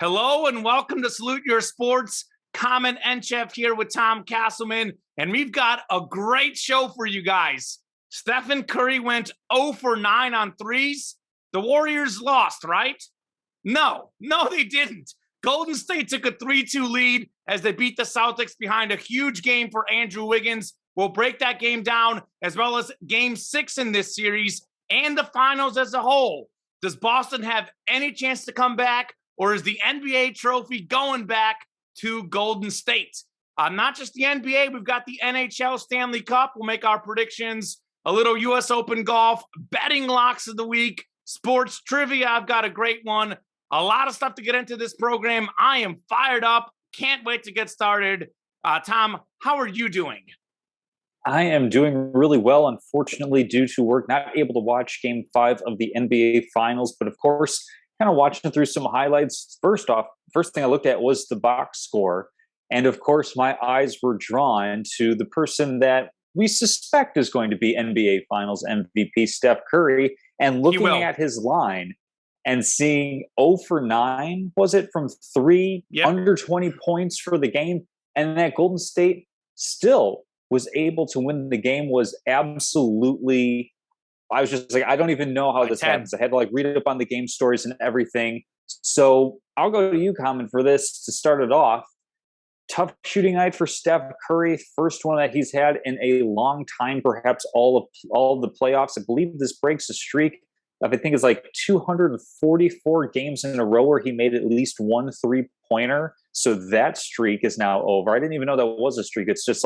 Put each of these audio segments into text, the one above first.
Hello and welcome to Salute Your Sports. Common and Chef here with Tom Castleman, and we've got a great show for you guys. Stephen Curry went 0 for 9 on threes. The Warriors lost, right? No, they didn't. Golden State took a 3-2 lead as they beat the Celtics behind a huge game for Andrew Wiggins. We'll break that game down as well as game 6 in this series and the finals as a whole. Does Boston have any chance to come back, or is the NBA trophy going back to Golden State? Not just the NBA, we've got the NHL Stanley Cup. We'll make our predictions, a little US Open golf, betting locks of the week, sports trivia. I've got a great one. A lot of stuff to get into this program. I am fired up. Can't wait to get started. Tom, how are you doing? I am doing really well. Unfortunately, due to work, not able to watch Game 5 of the NBA Finals, but of course, kind of watching through some highlights. First thing I looked at was the box score. And of course, my eyes were drawn to the person that we suspect is going to be NBA Finals MVP, Steph Curry, and looking at his line and seeing 0 for 9, was it, from 3, under 20 points for the game. And that Golden State still was able to win the game was absolutely, I was just like, I don't even know how this happens. I had to read up on the game stories and everything. So I'll go to you, Common, for this to start it off. Tough shooting night for Steph Curry. First one that he's had in a long time, perhaps all of the playoffs. I believe this breaks a streak of, I think it's 244 games in a row where he made at least one three-pointer. So that streak is now over. I didn't even know that was a streak. It's just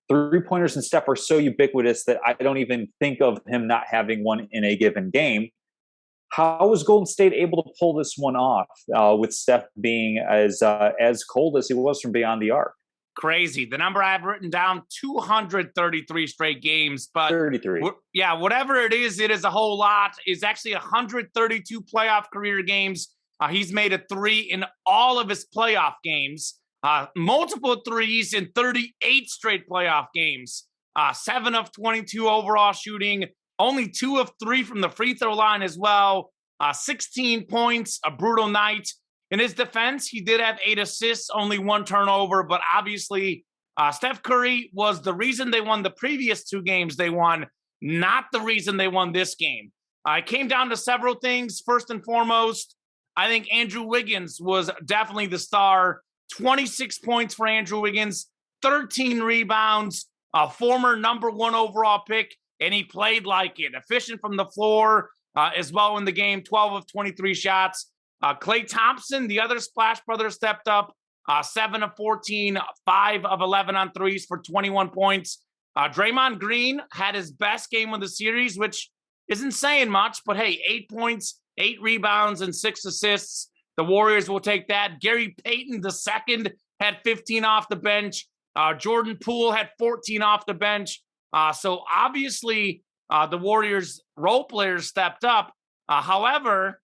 three-pointers and Steph are so ubiquitous that I don't even think of him not having one in a given game. How was Golden State able to pull this one off with Steph being as cold as he was from beyond the arc? Crazy. The number I've written down, 233 straight games. But 33. Yeah, whatever it is a whole lot. It's actually 132 playoff career games. He's made a 3 in all of his playoff games. Multiple threes in 38 straight playoff games. 7 of 22 overall shooting. Only 2 of 3 from the free throw line as well. 16 points, a brutal night. In his defense, he did have 8 assists, only 1 turnover. But obviously, Steph Curry was the reason they won the previous 2 games they won, not the reason they won this game. It came down to several things. First and foremost, I think Andrew Wiggins was definitely the star. 26 points for Andrew Wiggins, 13 rebounds, a former number 1 overall pick, and he played like it. Efficient from the floor as well in the game, 12 of 23 shots. Klay Thompson, the other Splash Brother, stepped up, 7 of 14, 5 of 11 on threes for 21 points. Draymond Green had his best game of the series, which isn't saying much, but hey, 8 points, 8 rebounds, and 6 assists. The Warriors will take that. Gary Payton II had 15 off the bench. Jordan Poole had 14 off the bench. So obviously the Warriors role players stepped up. However,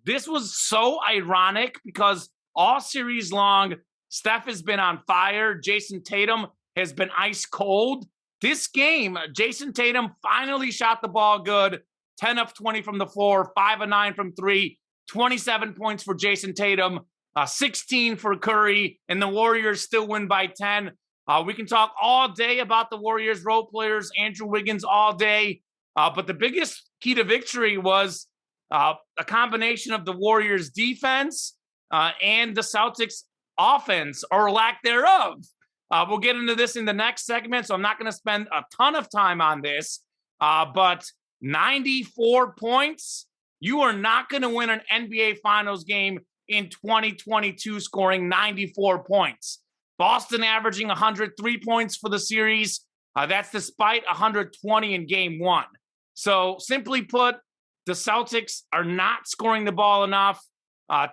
this was so ironic because all series long, Steph has been on fire. Jason Tatum has been ice cold. This game, Jason Tatum finally shot the ball good. 10 of 20 from the floor, 5 of 9 from 3. 27 points for Jason Tatum, 16 for Curry, and the Warriors still win by 10. We can talk all day about the Warriors role players, Andrew Wiggins all day, but the biggest key to victory was a combination of the Warriors defense and the Celtics offense, or lack thereof. We'll get into this in the next segment, so I'm not going to spend a ton of time on this, but 94 points. You are not going to win an NBA Finals game in 2022 scoring 94 points. Boston averaging 103 points for the series. That's despite 120 in game 1. So simply put, the Celtics are not scoring the ball enough.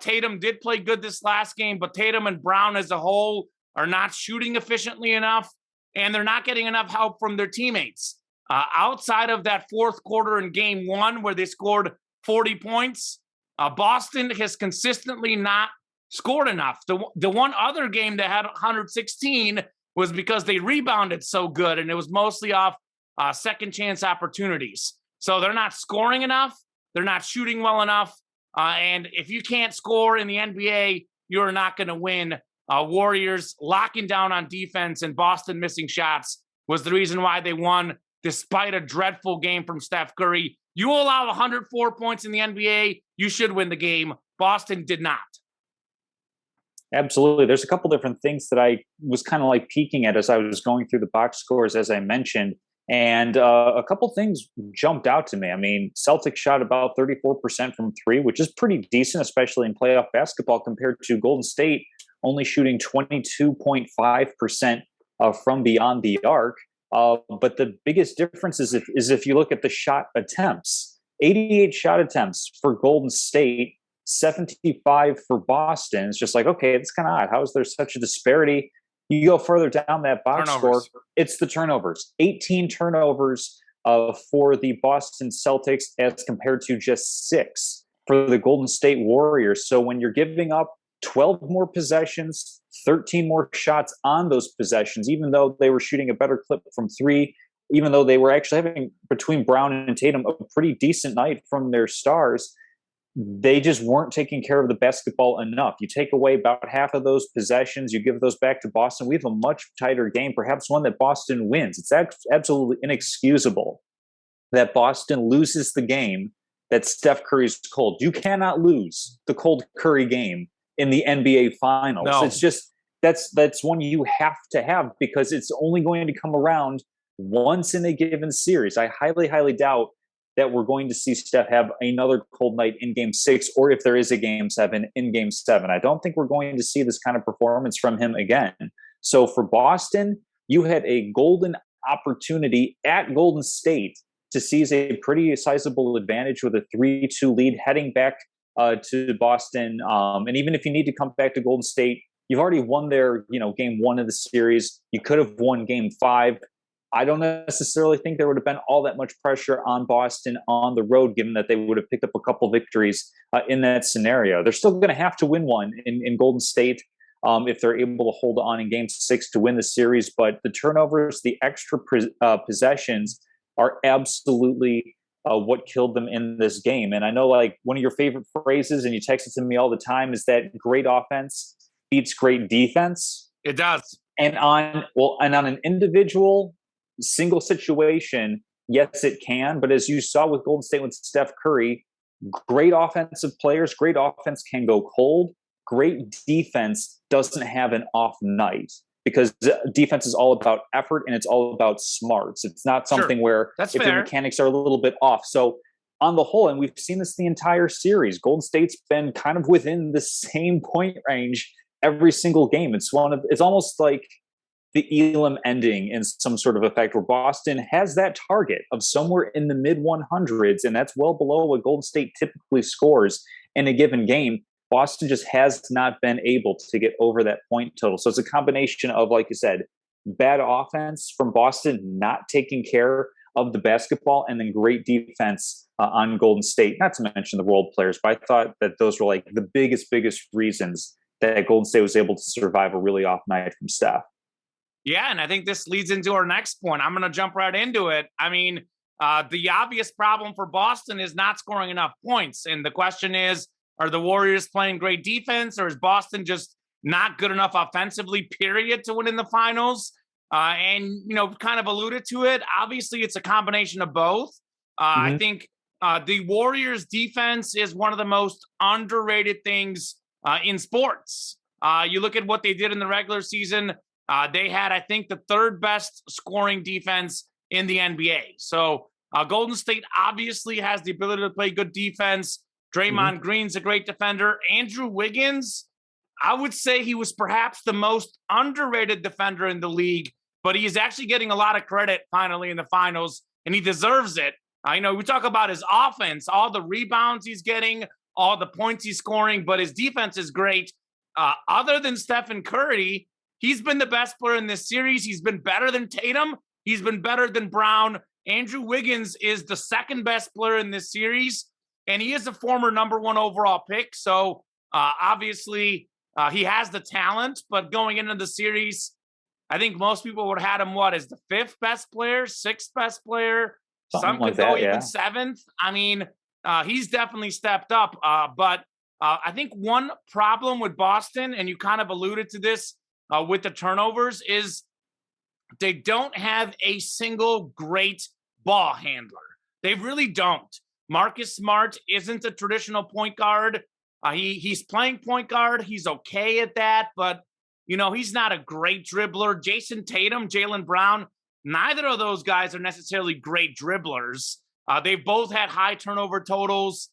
Tatum did play good this last game, but Tatum and Brown as a whole are not shooting efficiently enough, and they're not getting enough help from their teammates. Outside of that fourth quarter in game 1 where they scored 40 points, Boston has consistently not scored enough. The one other game that had 116 was because they rebounded so good, and it was mostly off second chance opportunities. So they're not scoring enough. They're not shooting well enough. And if you can't score in the NBA, you're not going to win. Warriors locking down on defense and Boston missing shots was the reason why they won, despite a dreadful game from Steph Curry. You allow 104 points in the NBA, you should win the game. Boston did not. Absolutely. There's a couple different things that I was kind of like peeking at as I was going through the box scores, as I mentioned. And a couple things jumped out to me. I mean, Celtics shot about 34% from three, which is pretty decent, especially in playoff basketball, compared to Golden State only shooting 22.5% from beyond the arc. But the biggest difference is if you look at the shot attempts, 88 shot attempts for Golden State, 75 for Boston. It's just like, okay, it's kind of odd. How is there such a disparity? You go further down that box score, it's the turnovers. 18 turnovers for the Boston Celtics as compared to just 6 for the Golden State Warriors. So when you're giving up 12 more possessions, 13 more shots on those possessions, even though they were shooting a better clip from three, even though they were actually having, between Brown and Tatum, a pretty decent night from their stars, they just weren't taking care of the basketball enough. You take away about half of those possessions, you give those back to Boston. We have a much tighter game, perhaps one that Boston wins. It's absolutely inexcusable that Boston loses the game that Steph Curry's cold. You cannot lose the cold Curry game in the NBA Finals. No. It's just that's one you have to have because it's only going to come around once in a given series. I highly, highly doubt that we're going to see Steph have another cold night in Game 6, or if there is a Game 7 in Game 7. I don't think we're going to see this kind of performance from him again. So for Boston, you had a golden opportunity at Golden State to seize a pretty sizable advantage with a 3-2 lead heading back to Boston. And even if you need to come back to Golden State, you've already won their, Game 1 of the series. You could have won Game 5. I don't necessarily think there would have been all that much pressure on Boston on the road, given that they would have picked up a couple victories in that scenario. They're still going to have to win one in Golden State if they're able to hold on in Game 6 to win the series. But the turnovers, the extra possessions are absolutely what killed them in this game. And I know, like, one of your favorite phrases, and you text it to me all the time, is that great offense beats great defense. It does. And on an individual single situation, yes, it can. But as you saw with Golden State with Steph Curry, great offensive players, great offense can go cold. Great defense doesn't have an off night because defense is all about effort and it's all about smarts. It's not something where That's if fair. the mechanics are a little bit off. So on the whole, and we've seen this the entire series, Golden State's been kind of within the same point range every single game. It's almost like the Elam ending in some sort of effect where Boston has that target of somewhere in the mid 100s, and that's well below what Golden State typically scores in a given game. Boston just has not been able to get over that point total. So it's a combination of, like you said, bad offense from Boston, not taking care of the basketball, and then great defense on Golden State, not to mention the role players. But I thought that those were like the biggest reasons that Golden State was able to survive a really off night from Steph. Yeah, and I think this leads into our next point. I'm going to jump right into it. I mean, the obvious problem for Boston is not scoring enough points. And the question is, are the Warriors playing great defense, or is Boston just not good enough offensively, period, to win in the finals? And, kind of alluded to it. Obviously, it's a combination of both. I think the Warriors' defense is one of the most underrated things in sports. You look at what they did in the regular season. They had, I think, the third best scoring defense in the NBA. So Golden State obviously has the ability to play good defense. Draymond Green's a great defender. Andrew Wiggins, I would say he was perhaps the most underrated defender in the league, but he is actually getting a lot of credit finally in the finals, and he deserves it. We talk about his offense, all the rebounds he's getting, all the points he's scoring, but his defense is great. Other than Stephen Curry, he's been the best player in this series. He's been better than Tatum. He's been better than Brown. Andrew Wiggins is the second best player in this series, and he is a former number 1 overall pick. So obviously he has the talent, but going into the series, I think most people would have had him, as the 5th best player, 6th best player? Something Some like could go that, even yeah. 7th. I mean, he's definitely stepped up. But I think one problem with Boston, and you kind of alluded to this with the turnovers, is they don't have a single great ball handler. They really don't. Marcus Smart isn't a traditional point guard. He's playing point guard. He's okay at that, but he's not a great dribbler. Jason Tatum, Jaylen Brown, neither of those guys are necessarily great dribblers. They've both had high turnover totals.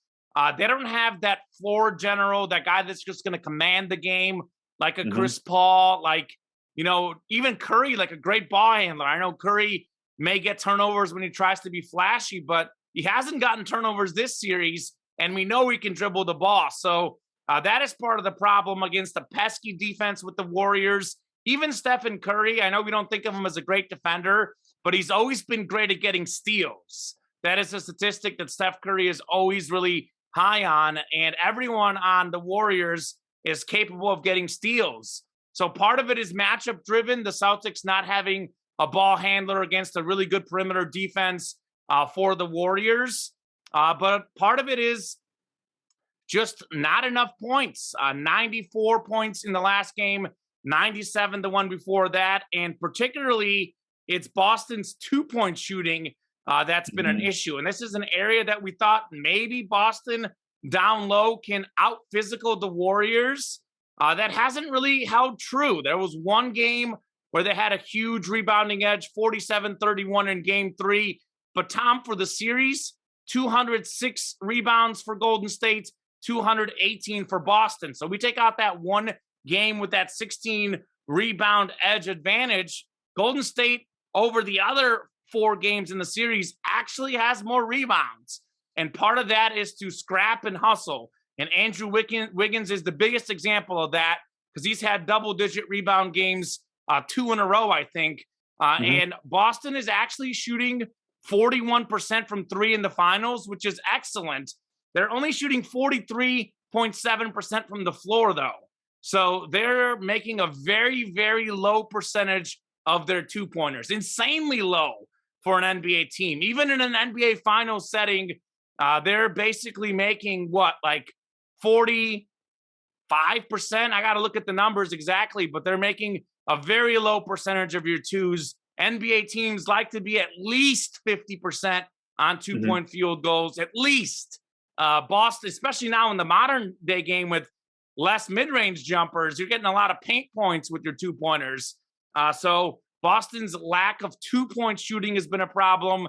They don't have that floor general, that guy that's just going to command the game like a Chris Paul, like, even Curry, like a great ball handler. I know Curry may get turnovers when he tries to be flashy, but he hasn't gotten turnovers this series, and we know he can dribble the ball. So that is part of the problem against the pesky defense with the Warriors. Even Stephen Curry, I know we don't think of him as a great defender, but he's always been great at getting steals. That is a statistic that Steph Curry is always really high on, and everyone on the Warriors is capable of getting steals. So part of it is matchup driven, the Celtics not having a ball handler against a really good perimeter defense for the Warriors. But part of it is just not enough points. 94 points in the last game, 97 the one before that. And particularly, it's Boston's 2-point shooting that's been an issue. And this is an area that we thought maybe Boston down low can out-physical the Warriors. That hasn't really held true. There was one game where they had a huge rebounding edge, 47-31 in game 3. But Tom, for the series, 206 rebounds for Golden State, 218 for Boston. So we take out that one game with that 16 rebound edge advantage. Golden State, over the other 4 games in the series, actually has more rebounds. And part of that is to scrap and hustle. And Andrew Wiggins is the biggest example of that, because he's had double-digit rebound games 2 in a row, I think. And Boston is actually shooting 41% from 3 in the finals, which is excellent. They're only shooting 43.7% from the floor, though. So they're making a very, very low percentage of their 2-pointers. Insanely low for an NBA team. Even in an NBA finals setting, they're basically making what, like 45%? I got to look at the numbers exactly, but they're making a very low percentage of your twos. NBA teams like to be at least 50% on 2-point field goals, at least. Boston, especially now in the modern day game with less mid-range jumpers, you're getting a lot of paint points with your 2-pointers. So Boston's lack of 2-point shooting has been a problem.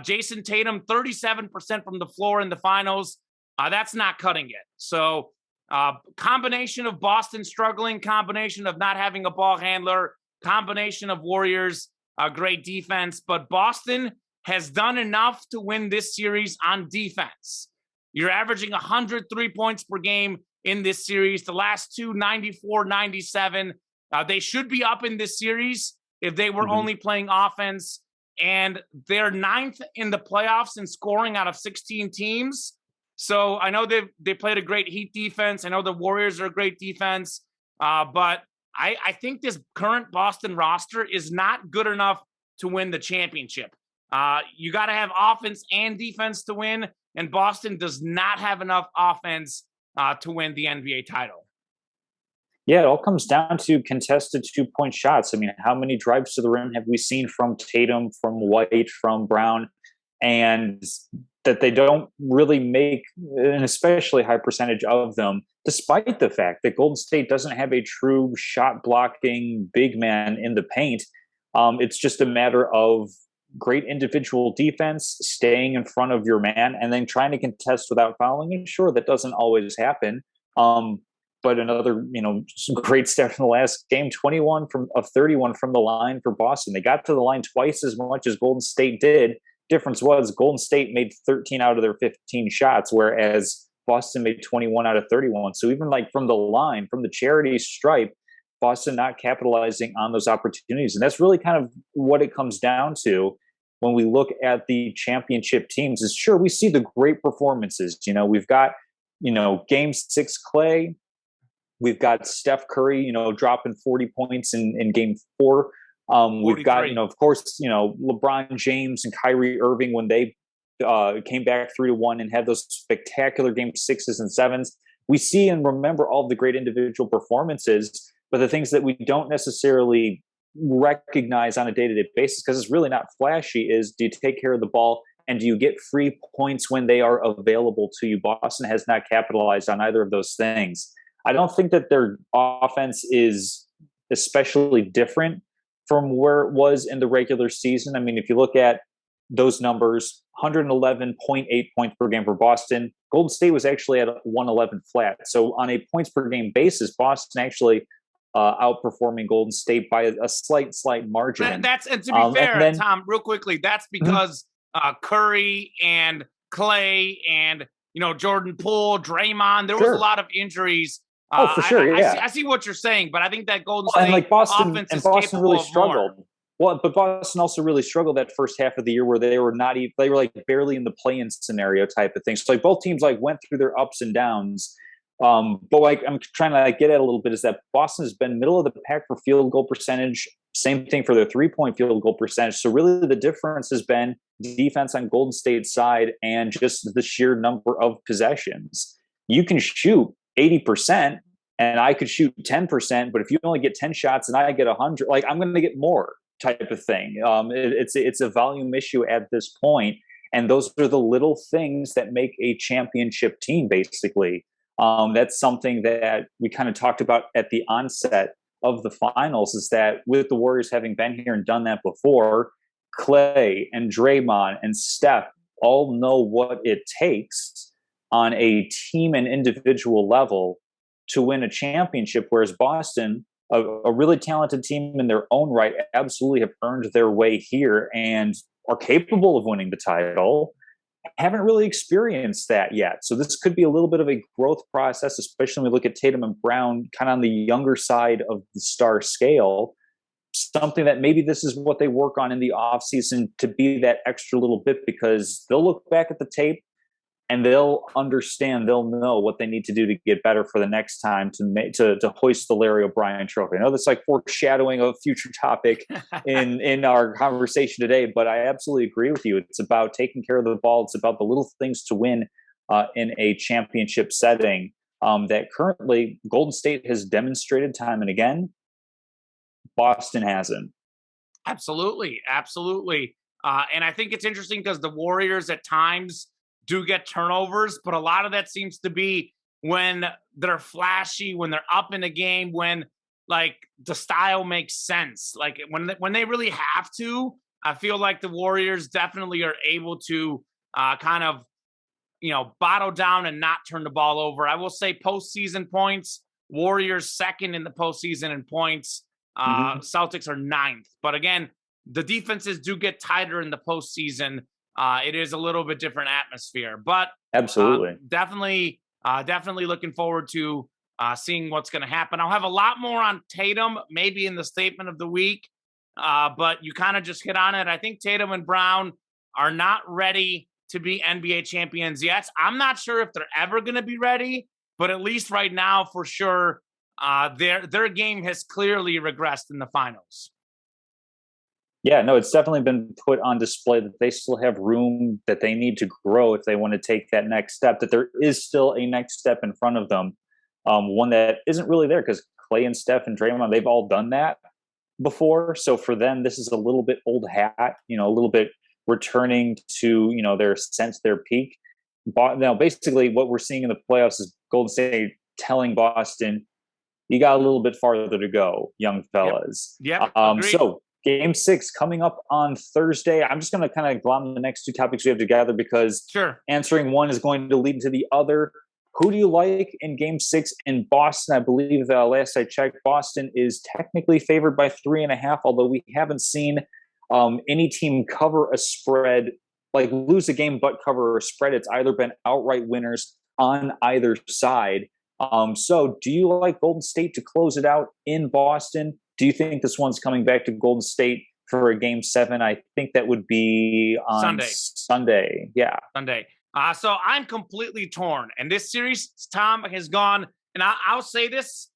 Jason Tatum, 37% from the floor in the finals. That's not cutting it. So combination of Boston struggling, combination of not having a ball handler, combination of Warriors, great defense. But Boston has done enough to win this series on defense. You're averaging 103 points per game in this series. The last two, 94, 97. They should be up in this series if they were only playing offense. And they're 9th in the playoffs in scoring out of 16 teams. So I know they played a great Heat defense. I know the Warriors are a great defense. But I think this current Boston roster is not good enough to win the championship. You got to have offense and defense to win. And Boston does not have enough offense to win the NBA title. Yeah, it all comes down to contested 2-point shots. I mean, how many drives to the rim have we seen from Tatum, from White, from Brown? And that they don't really make an especially high percentage of them, despite the fact that Golden State doesn't have a true shot-blocking big man in the paint. It's just a matter of great individual defense, staying in front of your man, and then trying to contest without fouling. And sure, that doesn't always happen. But another, great step in the last game, 21 of 31 from the line for Boston. They got to the line twice as much as Golden State did. Difference was Golden State made 13 out of their 15 shots, whereas Boston made 21 out of 31. So even like from the line, from the charity stripe, Boston not capitalizing on those opportunities. And that's really kind of what it comes down to when we look at the championship teams. Is sure, we see the great performances. We've got, game 6 Clay. We've got Steph Curry, dropping 40 points in game 4. We've got, of course, LeBron James and Kyrie Irving when they came back 3-1 and had those spectacular game 6s and 7s. We see and remember all the great individual performances, but the things that we don't necessarily recognize on a day-to-day basis, because it's really not flashy, is do you take care of the ball and do you get free points when they are available to you? Boston has not capitalized on either of those things. I don't think that their offense is especially different from where it was in the regular season. I mean, if you look at those numbers, 111.8 points per game for Boston. Golden State was actually at 111 flat. So on a points per game basis, Boston actually outperforming Golden State by a slight margin. And to be fair, Tom, real quickly, that's because Curry and Clay and Jordan Poole, Draymond, there was a lot of injuries. For sure, I see what you're saying, but I think that Golden State and Boston offense and is Boston really struggled. More. Well, but Boston also really struggled that first half of the year where they were not even, they were like barely in the play-in scenario type of thing. So like both teams like went through their ups and downs. But like I'm trying to get at a little bit is that Boston has been middle of the pack for field goal percentage. Same thing for their 3-point field goal percentage. So really the difference has been defense on Golden State's side and just the sheer number of possessions. You can shoot 80% and I could shoot 10%, but if you only get 10 shots and I get 100, like I'm going to get more type of thing. It's a volume issue at this point, and those are the little things that make a championship team. Basically, that's something that we kind of talked about at the onset of the finals. Is that with the Warriors having been here and done that before, Clay and Draymond and Steph all know what it takes on a team and individual level to win a championship, whereas Boston, a really talented team in their own right, absolutely have earned their way here and are capable of winning the title, haven't really experienced that yet. So this could be a little bit of a growth process, especially when we look at Tatum and Brown kind of on the younger side of the star scale, something that maybe this is what they work on in the offseason to be that extra little bit, because they'll look back at the tape and they'll understand, they'll know what they need to do to get better for the next time to hoist the Larry O'Brien trophy. I know that's like foreshadowing a future topic in our conversation today, but I absolutely agree with you. It's about taking care of the ball. It's about the little things to win in a championship setting that currently Golden State has demonstrated time and again. Boston hasn't. Absolutely. And I think it's interesting because the Warriors at times do get turnovers, but a lot of that seems to be when they're flashy, when they're up in the game, when like the style makes sense. Like when they really have to, I feel like the Warriors definitely are able to kind of, bottle down and not turn the ball over. I will say postseason points, Warriors second in the postseason in points. Celtics are 9th. But again, the defenses do get tighter in the postseason. It is a little bit different atmosphere, but absolutely, definitely looking forward to seeing what's going to happen. I'll have a lot more on Tatum, maybe in the statement of the week, but you kind of just hit on it. I think Tatum and Brown are not ready to be NBA champions yet. I'm not sure if they're ever going to be ready, but at least right now, for sure, their game has clearly regressed in the finals. Yeah, no, it's definitely been put on display that they still have room that they need to grow if they want to take that next step, that there is still a next step in front of them. One that isn't really there because Clay and Steph and Draymond, they've all done that before. So for them, this is a little bit old hat, a little bit returning to, their sense, their peak. Now, basically what we're seeing in the playoffs is Golden State telling Boston, you got a little bit farther to go, young fellas. Yep. So Game 6 coming up on Thursday. I'm just going to kind of glom the next two topics we have together because answering one is going to lead to the other. Who do you like in Game 6 in Boston? I believe last I checked, Boston is technically favored by 3.5, although we haven't seen any team cover a spread, like lose a game but cover a spread. It's either been outright winners on either side. So do you like Golden State to close it out in Boston? Do you think this one's coming back to Golden State for a Game 7? I think that would be on Sunday. Yeah. Sunday. So I'm completely torn. And this series, Tom, has gone, and I'll say this,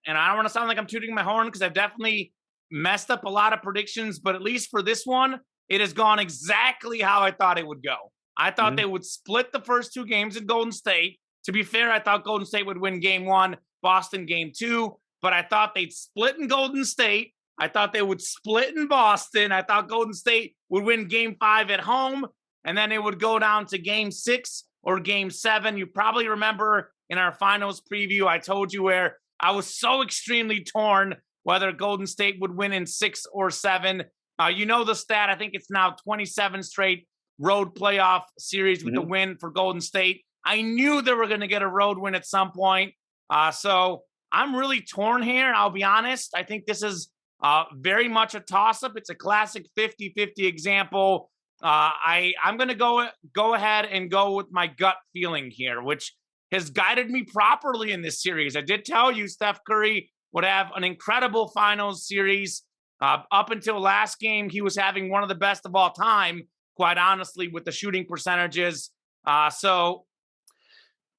and I don't want to sound like I'm tooting my horn because I've definitely messed up a lot of predictions, but at least for this one, it has gone exactly how I thought it would go. I thought they would split the first two games in Golden State. To be fair, I thought Golden State would win game 1, Boston game 2, but I thought they'd split in Golden State. I thought they would split in Boston. I thought Golden State would win game 5 at home, and then it would go down to game 6 or game 7. You probably remember in our finals preview, I told you where I was so extremely torn whether Golden State would win in 6 or 7. You know the stat. I think it's now 27 straight road playoff series with the win for Golden State. I knew they were going to get a road win at some point. So I'm really torn here. I'll be honest. I think this is very much a toss-up. It's a classic 50-50 example. I'm going to go ahead and go with my gut feeling here, which has guided me properly in this series. I did tell you Steph Curry would have an incredible finals series. Up until last game, he was having one of the best of all time, quite honestly, with the shooting percentages. So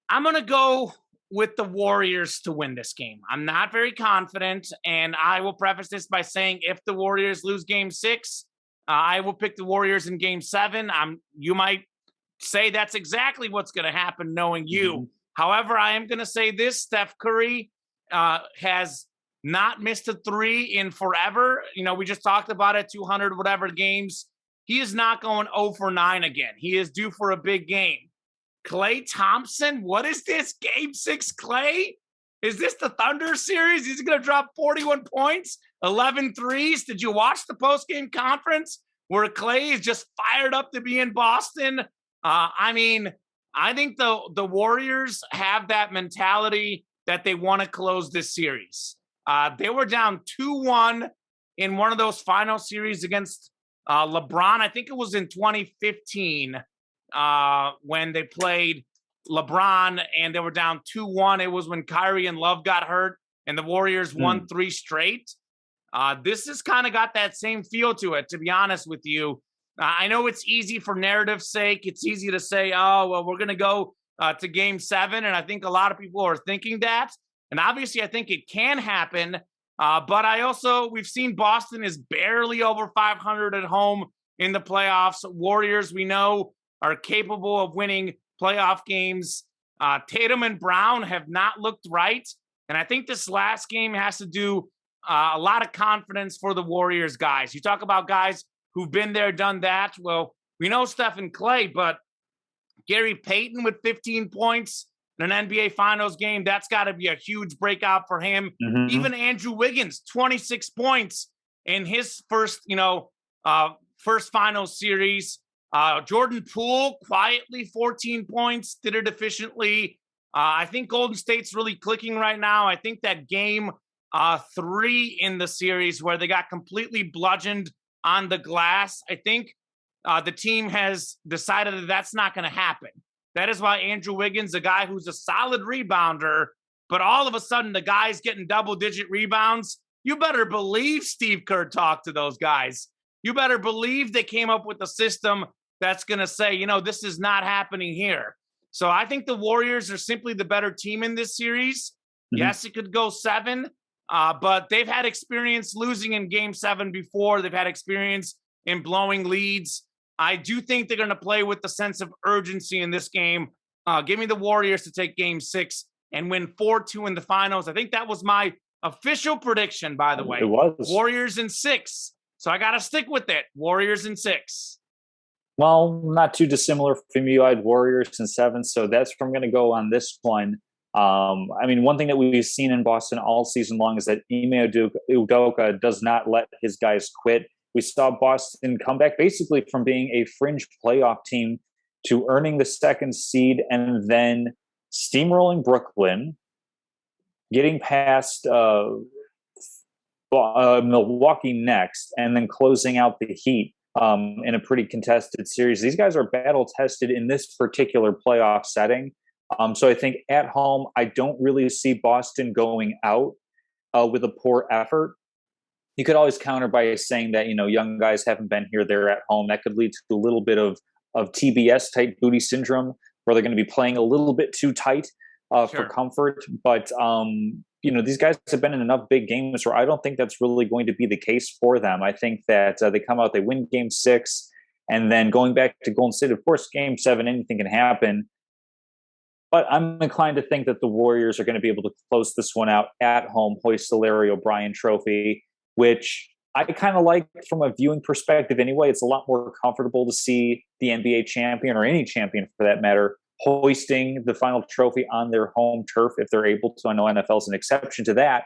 I'm going to go with the Warriors to win this game. I'm not very confident, and I will preface this by saying if the Warriors lose game 6, I will pick the Warriors in game 7. You might say that's exactly what's going to happen knowing you. However, I am going to say this, Steph Curry has not missed a 3 in forever. You know, we just talked about it, 200 whatever games. He is not going 0 for 9 again. He is due for a big game. Klay Thompson, what is this? Game 6 Klay? Is this the Thunder series? He's going to drop 41 points, 11 threes. Did you watch the post-game conference where Klay is just fired up to be in Boston? I mean, I think the Warriors have that mentality that they want to close this series. They were down 2-1 in one of those final series against LeBron. I think it was in 2015 when they played LeBron and they were down 2-1. It was when Kyrie and Love got hurt and the Warriors won 3 straight. This has kind of got that same feel to it, to be honest with you. I know it's easy for narrative's sake. It's easy to say, oh, well, we're going to go to game 7. And I think a lot of people are thinking that. And obviously, I think it can happen. But we've seen Boston is barely over 500 at home in the playoffs. Warriors, we know, are capable of winning playoff games. Tatum and Brown have not looked right. And I think this last game has to do a lot of confidence for the Warriors guys. You talk about guys who've been there, done that. Well, we know Stephen Klay, but Gary Payton with 15 points in an NBA Finals game, that's got to be a huge breakout for him. Even Andrew Wiggins, 26 points in his first Finals series. Jordan Poole, quietly 14 points, did it efficiently. I think Golden State's really clicking right now. I think that game 3 in the series where they got completely bludgeoned on the glass, I think the team has decided that that's not going to happen. That is why Andrew Wiggins, a guy who's a solid rebounder, but all of a sudden the guy's getting double-digit rebounds. You better believe Steve Kerr talked to those guys. You better believe they came up with a system that's going to say, you know, this is not happening here. So I think the Warriors are simply the better team in this series. Yes, it could go 7, but they've had experience losing in game 7 before. They've had experience in blowing leads. I do think they're going to play with the sense of urgency in this game. Give me the Warriors to take game 6 and win 4-2 in the finals. I think that was my official prediction, by the way. It was. Warriors in 6. So I got to stick with it. Warriors in 6. Well, not too dissimilar from you. I had Warriors in 7, so that's where I'm going to go on this one. I mean, one thing that we've seen in Boston all season long is that Ime Udoka does not let his guys quit. We saw Boston come back basically from being a fringe playoff team to earning the 2nd seed and then steamrolling Brooklyn, getting past Milwaukee next, and then closing out the Heat in a pretty contested series. These guys are battle-tested in this particular playoff setting. So I think at home, I don't really see Boston going out with a poor effort. You could always counter by saying that, you know, young guys haven't been here, they're at home. That could lead to a little bit of TBS type booty syndrome where they're going to be playing a little bit too tight for comfort. But, you know, these guys have been in enough big games where I don't think that's really going to be the case for them. I think that they come out, they win game 6, And then going back to Golden State, of course, game 7, anything can happen. But I'm inclined to think that the Warriors are going to be able to close this one out at home, hoist the Larry O'Brien trophy, which I kind of like from a viewing perspective anyway. It's a lot more comfortable to see the NBA champion, or any champion for that matter, hoisting the final trophy on their home turf if they're able to. I know NFL's an exception to that.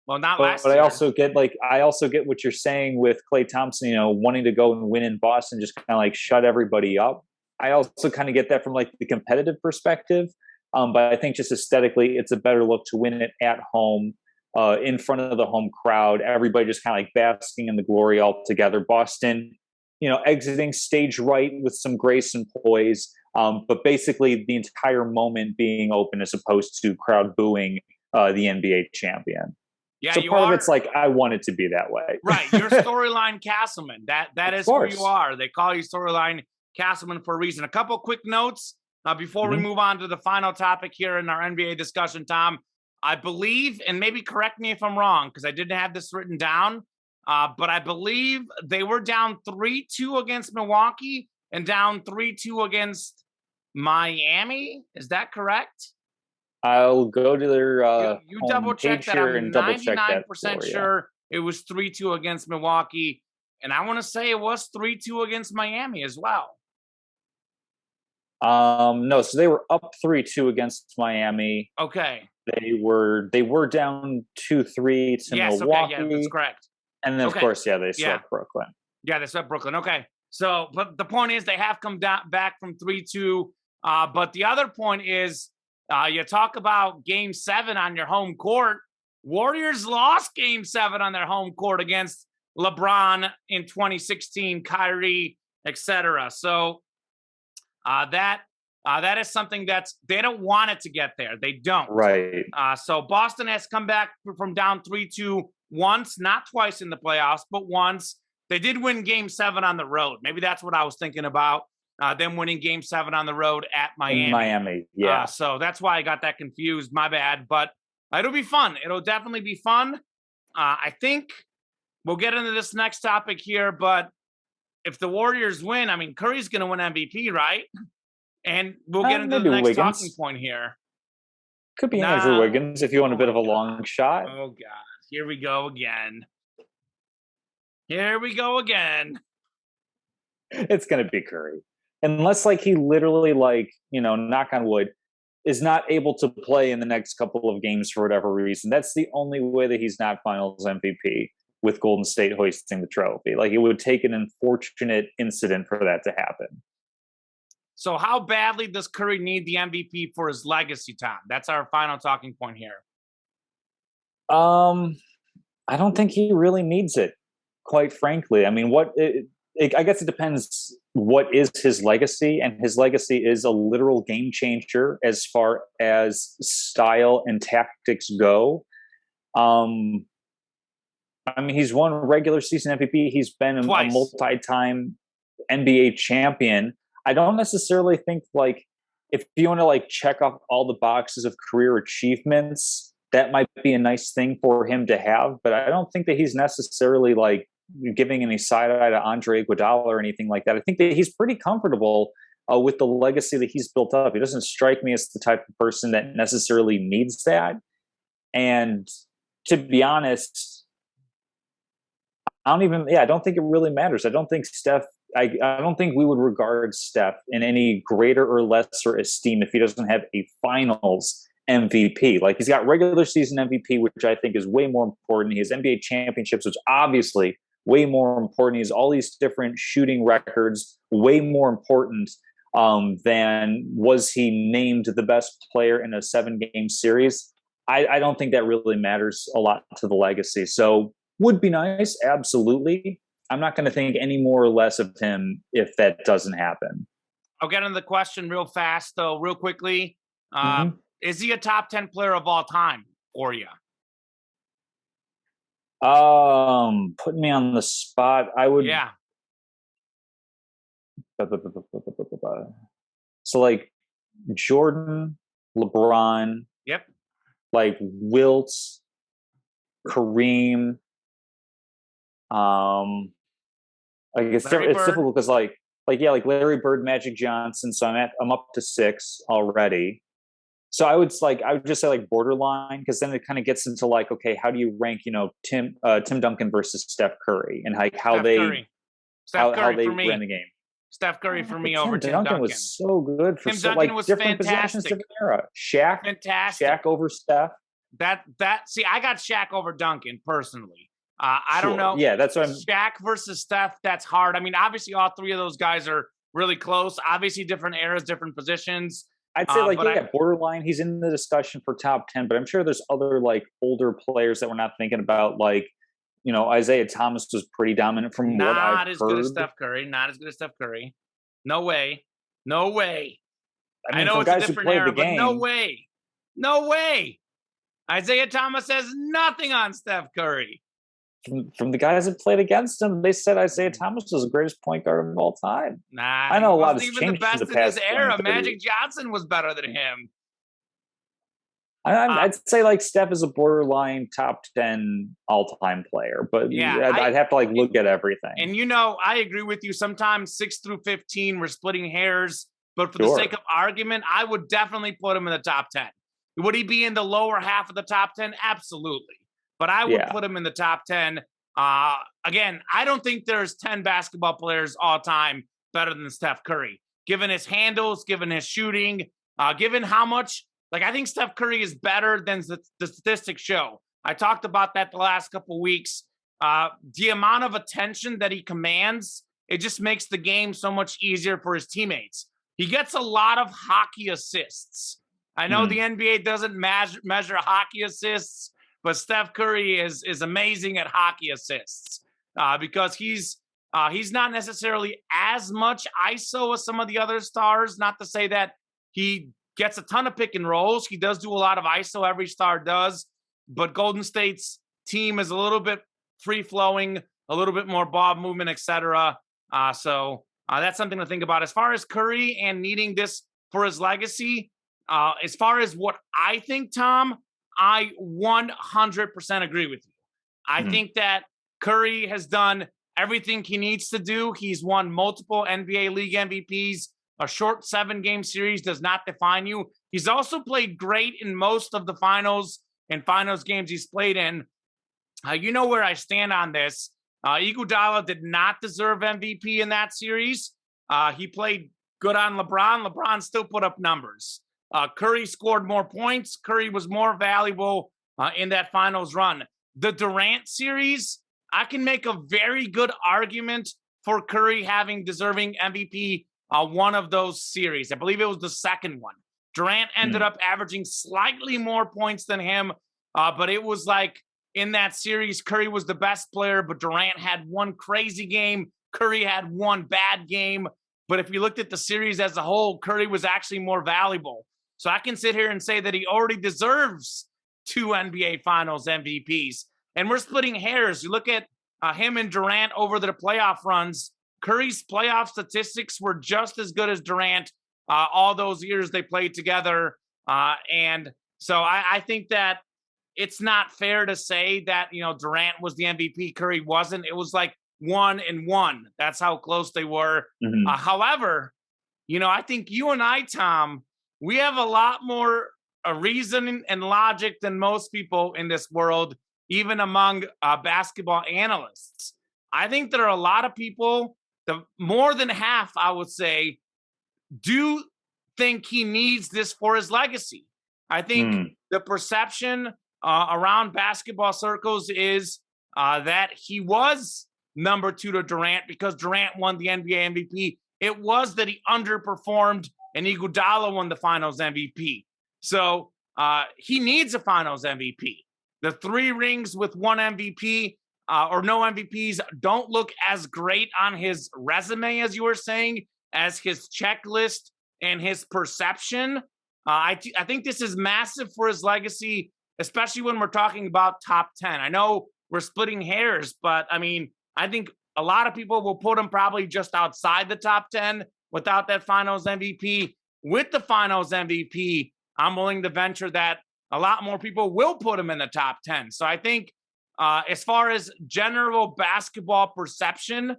Well, not But, last but I year. also get what you're saying with Klay Thompson, wanting to go and win in Boston, just kind of like shut everybody up. I also kind of get that from like the competitive perspective. But I think just aesthetically, it's a better look to win it at home, in front of the home crowd, everybody just kind of like basking in the glory all together. Boston, exiting stage right with some grace and poise. But basically the entire moment being open as opposed to crowd booing the NBA champion. Yeah, So part of it's like, I want it to be that way. Right. You're Storyline Castleman. That is who you are. They call you Storyline Castleman for a reason. A couple quick notes before we move on to the final topic here in our NBA discussion, Tom. I believe, and maybe correct me if I'm wrong, because I didn't have this written down, but I believe they were down 3-2 against Milwaukee and down 3-2 against Miami. Is that correct? I'll go to their you double check that. I'm 99% sure it was 3-2 against Milwaukee, and I want to say it was 3-2 against Miami as well. No, so they were up 3-2 against Miami. Okay. They were down 2-3 to Milwaukee. Okay, yeah, that's correct. And then of course, they swept Brooklyn. Yeah, they swept Brooklyn. Okay. So, but the point is they have come back from 3-2. But the other point is, you talk about game 7 on your home court. Warriors lost game 7 on their home court against LeBron in 2016, Kyrie, etc. So that is something they don't want it to get there. They don't. Right. So Boston has come back from down 3-2 once, not twice in the playoffs, but once. They did win game 7 on the road. Maybe that's what I was thinking about. Them winning game 7 on the road at Miami. In Miami, yeah. So that's why I got that confused. My bad. But it'll be fun. It'll definitely be fun. I think we'll get into this next topic here, but if the Warriors win, I mean, Curry's going to win MVP, right? And we'll get into the next talking point here. Could be Andrew Wiggins if you want a bit of a long shot. Oh, God. Here we go again. Here we go again. It's going to be Curry. Unless, he literally, knock on wood, is not able to play in the next couple of games for whatever reason. That's the only way that he's not Finals MVP, with Golden State hoisting the trophy. It would take an unfortunate incident for that to happen. So how badly does Curry need the MVP for his legacy, Tom? That's our final talking point here. I don't think he really needs it, quite frankly. I mean, I guess it depends what is his legacy, and his legacy is a literal game changer as far as style and tactics go. I mean, he's won regular season MVP. He's been a multi-time NBA champion. I don't necessarily think if you want to check off all the boxes of career achievements, that might be a nice thing for him to have. But I don't think that he's necessarily giving any side eye to Andre Iguodala or anything like that. I think that he's pretty comfortable with the legacy that he's built up. He doesn't strike me as the type of person that necessarily needs that. And to be honest, I don't think it really matters. I don't think I don't think we would regard Steph in any greater or lesser esteem if he doesn't have a Finals MVP. He's got regular season MVP, which I think is way more important. He has NBA championships, which obviously way more important. He has all these different shooting records, way more important than was he named the best player in a 7-game series. I don't think that really matters a lot to the legacy. So would be nice, absolutely. I'm not going to think any more or less of him if that doesn't happen. I'll get into the question real fast, though, real quickly. Is he a top 10 player of all time for you? Putting me on the spot, I would. Yeah. So Jordan, LeBron. Yep. Wilt, Kareem. Like Larry it's Bird. difficult because yeah, like Larry Bird, Magic Johnson. So I'm up to 6 already. So I would just say like borderline, because then it kind of gets into like, okay, how do you rank, Tim Duncan versus Steph Curry, and like Steph Curry. Steph how Curry they for ran me. the game. Steph Curry for But me over Tim Tim Duncan Duncan. was so good for Tim so Duncan like was different possessions, fantastic. different era. Shaq, Fantastic. Shaq over Steph. See, I got Shaq over Duncan personally. I don't Sure. know. Yeah, that's what I'm. Shaq versus Steph, that's hard. I mean, obviously, all three of those guys are really close. Obviously, different eras, different positions. I'd say like But yeah, borderline. He's in the discussion for top 10, but I'm sure there's other like older players that we're not thinking about. Like, Isaiah Thomas was pretty dominant from what I've not as heard. good as Steph Curry. Not as good as Steph Curry. No way. No way. I mean, know from it's a guys who different played era, the but game. no way. No way. Isaiah Thomas has nothing on Steph Curry. From the guys that played against him, they said Isaiah Thomas was the greatest point guard of all time. Nah, I know a lot has even the changed in best the in his past era. 20, 30 Magic years. Johnson was better than him. I'd say like Steph is a borderline top 10 all-time player, but Yeah, I'd have to like look at everything. And I agree with you. Sometimes 6 through 15, we're splitting hairs. But for the Sure. sake of argument, I would definitely put him in the top 10. Would he be in the lower half of the top 10? Absolutely. But I would put him in the top 10. Again, I don't think there's 10 basketball players all time better than Steph Curry. Given his handles, given his shooting, given how much, like I think Steph Curry is better than the statistics show. I talked about that the last couple of weeks. The amount of attention that he commands, it just makes the game so much easier for his teammates. He gets a lot of hockey assists. I know the NBA doesn't measure hockey assists, but Steph Curry is amazing at hockey assists because he's not necessarily as much ISO as some of the other stars. Not to say that he gets a ton of pick and rolls. He does do a lot of ISO. Every star does. But Golden State's team is a little bit free-flowing, a little bit more ball movement, etc. So that's something to think about. As far as Curry and needing this for his legacy, as far as what I think, Tom, I 100% agree with you. I think that Curry has done everything he needs to do. He's won multiple NBA League MVPs. A short 7-game series does not define you. He's also played great in most of the finals and finals games he's played in. You know where I stand on this. Iguodala did not deserve MVP in that series. He played good on LeBron. LeBron still put up numbers. Curry scored more points. Curry was more valuable in that finals run. The Durant series, I can make a very good argument for Curry having deserving MVP one of those series. I believe it was the second one. Durant ended up averaging slightly more points than him, but it was like in that series, Curry was the best player, but Durant had one crazy game. Curry had one bad game. But if you looked at the series as a whole, Curry was actually more valuable. So I can sit here and say that he already deserves 2 NBA Finals MVPs. And we're splitting hairs. You look at him and Durant over the playoff runs. Curry's playoff statistics were just as good as Durant all those years they played together. And so I think that it's not fair to say that, Durant was the MVP, Curry wasn't. It was like 1-1. That's how close they were. However, I think you and I, Tom, we have a lot more reasoning and logic than most people in this world, even among basketball analysts. I think there are a lot of people, more than half, I would say, do think he needs this for his legacy. I think the perception around basketball circles is that he was number 2 to Durant because Durant won the NBA MVP. It was that he underperformed and Iguodala won the Finals MVP. So he needs a Finals MVP. The 3 rings with 1 MVP or no MVPs don't look as great on his resume, as you were saying, as his checklist and his perception. I think this is massive for his legacy, especially when we're talking about top 10. I know we're splitting hairs, but I mean, I think a lot of people will put him probably just outside the top 10 without that Finals MVP. With the Finals MVP, I'm willing to venture that a lot more people will put him in the top 10. So I think as far as general basketball perception,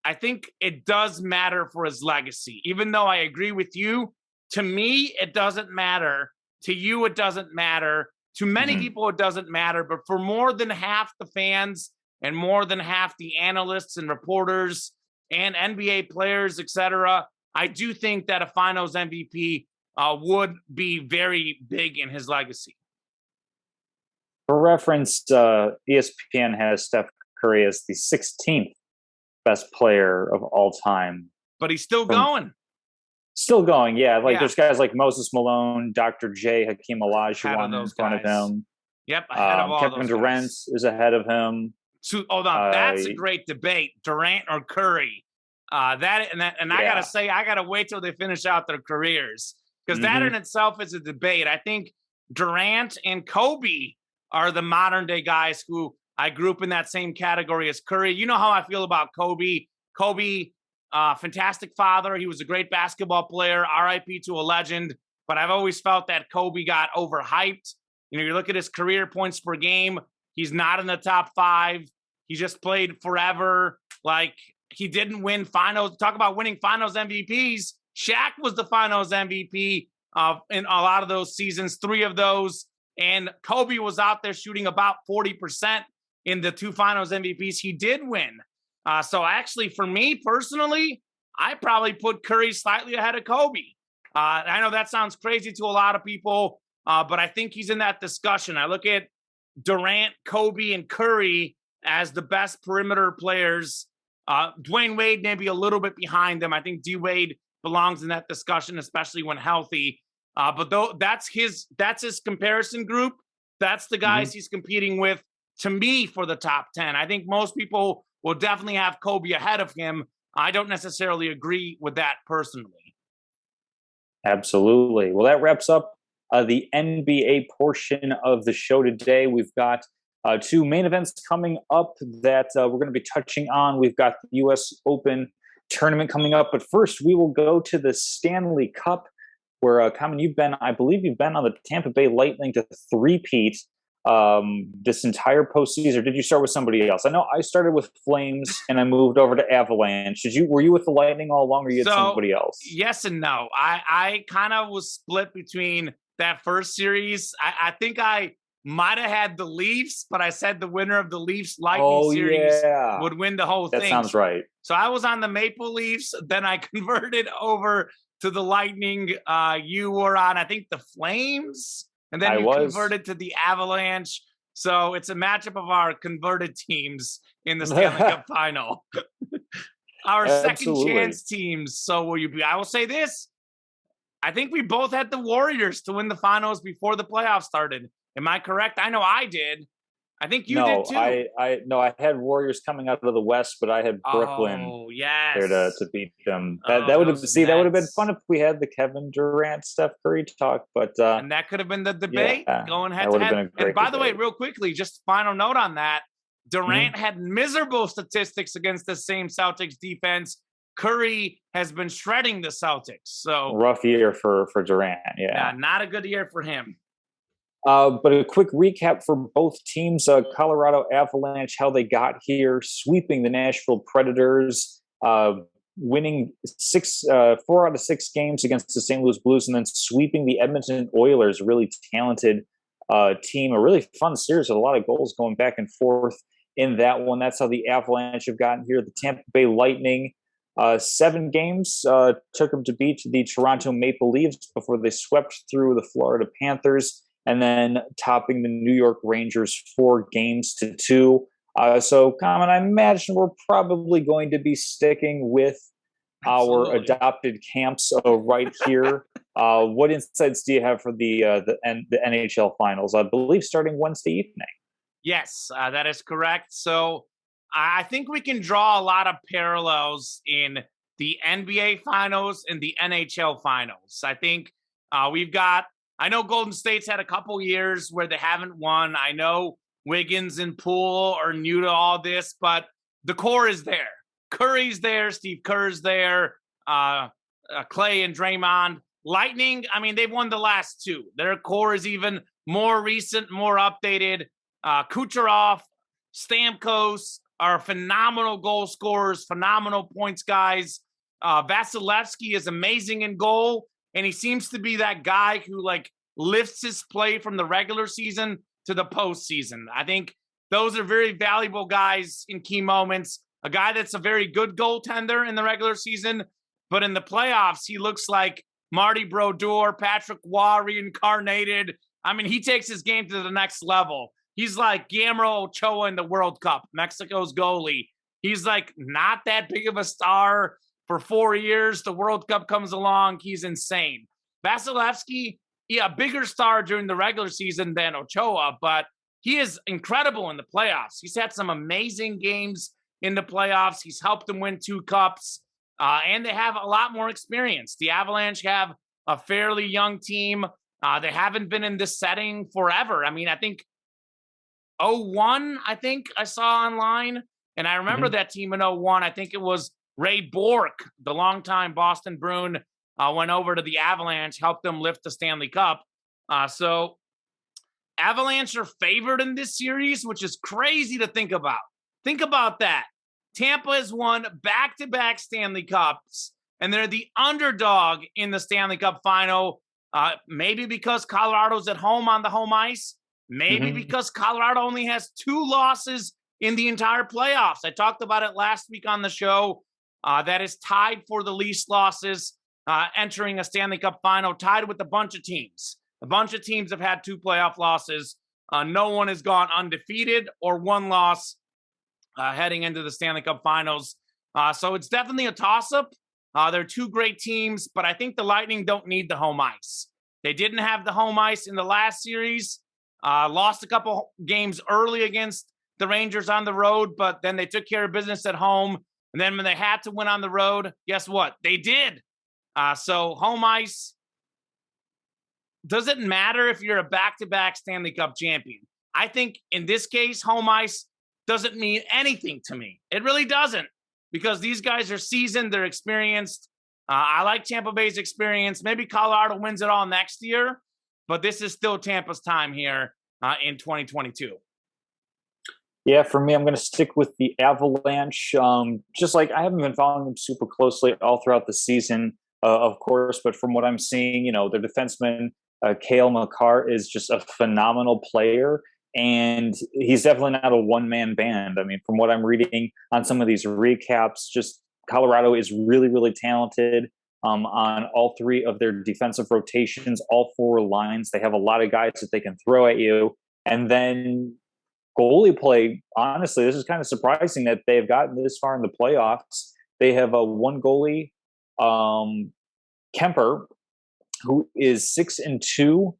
I think it does matter for his legacy. Even though I agree with you, to me, it doesn't matter. To you, it doesn't matter. To many Mhm. people, it doesn't matter. But for more than half the fans and more than half the analysts and reporters and NBA players, etc., I do think that a Finals MVP would be very big in his legacy. For reference, ESPN has Steph Curry as the 16th best player of all time. But he's still From going. Still going, yeah. Like Yeah. there's guys like Moses Malone, Dr. J, Hakeem Ahead of Olajuwon in those front of guys. him. Yep, ahead of all Kevin those Durant guys. is ahead of him. So, oh no, that's a great debate. Durant or Curry. I gotta say, I gotta wait till they finish out their careers because that in itself is a debate. I think Durant and Kobe are the modern day guys who I group in that same category as Curry. You know how I feel about Kobe. Kobe, fantastic father. He was a great basketball player. RIP to a legend. But I've always felt that Kobe got overhyped. You know, you look at his career points per game. He's not in the top 5. He just played forever. Like, he didn't win finals. Talk about winning finals MVPs. Shaq was the finals MVP in a lot of those seasons, 3 of those. And Kobe was out there shooting about 40% in the 2 finals MVPs he did win. So actually, for me personally, I probably put Curry slightly ahead of Kobe. I know that sounds crazy to a lot of people, but I think he's in that discussion. I look at Durant, Kobe, and Curry as the best perimeter players. Dwayne Wade maybe a little bit behind them. I think D Wade belongs in that discussion, especially when healthy. But that's his comparison group. That's the guys he's competing with, to me, for the top 10. I think most people will definitely have Kobe ahead of him. I don't necessarily agree with that personally. Absolutely. Well, that wraps up the NBA portion of the show today. We've got 2 main events coming up that we're going to be touching on. We've got the U.S. Open tournament coming up, but first we will go to the Stanley Cup, where Common, I believe you've been on the Tampa Bay Lightning to three-peat this entire postseason. Or did you start with somebody else? I know I started with Flames and I moved over to Avalanche. Were you with the Lightning all along, or you had somebody else? Yes and no. I kind of was split between that first series. I think I might have had the Leafs, but I said the winner of the Leafs Lightning series would win the whole thing. That sounds right. So I was on the Maple Leafs. Then I converted over to the Lightning. You were on, I think, the Flames. And then you converted to the Avalanche. So it's a matchup of our converted teams in the Stanley Cup final. Our second chance teams. So will you be? I will say this. I think we both had the Warriors to win the finals before the playoffs started. Am I correct? I know I did. I think you did too. I had Warriors coming out of the West, but I had Brooklyn there to beat them. That would have been fun if we had the Kevin Durant, Steph Curry talk. But and that could have been the debate going head to head. And by the way, real quickly, just final note on that: Durant had miserable statistics against the same Celtics defense. Curry has been shredding the Celtics. So rough year for Durant. Yeah, not a good year for him. But a quick recap for both teams. Colorado Avalanche, how they got here, sweeping the Nashville Predators, winning 4 out of 6 games against the St. Louis Blues, and then sweeping the Edmonton Oilers, really talented team. A really fun series with a lot of goals going back and forth in that one. That's how the Avalanche have gotten here. The Tampa Bay Lightning, 7 games took them to beat the Toronto Maple Leafs before they swept through the Florida Panthers, and then topping the New York Rangers 4-2. So, Common, I imagine we're probably going to be sticking with our adopted camps right here. What insights do you have for the NHL Finals? I believe starting Wednesday evening. Yes, that is correct. So I think we can draw a lot of parallels in the NBA Finals and the NHL Finals. I think I know Golden State's had a couple years where they haven't won. I know Wiggins and Poole are new to all this, but the core is there. Curry's there. Steve Kerr's there. Clay and Draymond. Lightning, I mean, they've won the last 2. Their core is even more recent, more updated. Kucherov, Stamkos, are phenomenal goal scorers, phenomenal points guys. Vasilevsky is amazing in goal, and he seems to be that guy who like lifts his play from the regular season to the postseason. I think those are very valuable guys in key moments. A guy that's a very good goaltender in the regular season, but in the playoffs, he looks like Marty Brodeur, Patrick Waugh reincarnated. I mean, he takes his game to the next level. He's like Guillermo Ochoa in the World Cup, Mexico's goalie. He's like not that big of a star for 4 years. The World Cup comes along. He's insane. Vasilevsky, a bigger star during the regular season than Ochoa, but he is incredible in the playoffs. He's had some amazing games in the playoffs. He's helped them win 2 cups, and they have a lot more experience. The Avalanche have a fairly young team. They haven't been in this setting forever. I mean, I think 01, I think I saw online, and I remember that team in 01. I think it was Ray Bourque, the longtime Boston Bruin, went over to the Avalanche, helped them lift the Stanley Cup. So Avalanche are favored in this series, which is crazy to think about. Think about that. Tampa has won back-to-back Stanley Cups, and they're the underdog in the Stanley Cup final. Maybe because Colorado's at home on the home ice. Maybe because Colorado only has 2 losses in the entire playoffs. I talked about it last week on the show. That is tied for the least losses entering a Stanley Cup final, tied with a bunch of teams. A bunch of teams have had 2 playoff losses. No one has gone undefeated or 1 loss heading into the Stanley Cup finals. So it's definitely a toss-up. They're 2 great teams, but I think the Lightning don't need the home ice. They didn't have the home ice in the last series. Lost a couple games early against the Rangers on the road, but then they took care of business at home. And then when they had to win on the road, guess what? They did. So home ice doesn't matter if you're a back-to-back Stanley Cup champion. I think in this case, home ice doesn't mean anything to me. It really doesn't, because these guys are seasoned, they're experienced. I like Tampa Bay's experience. Maybe Colorado wins it all next year, but this is still Tampa's time here in 2022. Yeah, for me, I'm going to stick with the Avalanche. Just like I haven't been following them super closely all throughout the season, of course, but from what I'm seeing, their defenseman, Cale Makar, is just a phenomenal player. And he's definitely not a one-man band. I mean, from what I'm reading on some of these recaps, just Colorado is really, really talented on all 3 of their defensive rotations, all 4 lines. They have a lot of guys that they can throw at you. And then goalie play, honestly, this is kind of surprising that they've gotten this far in the playoffs. They have a 1 goalie, Kemper, who is 6-2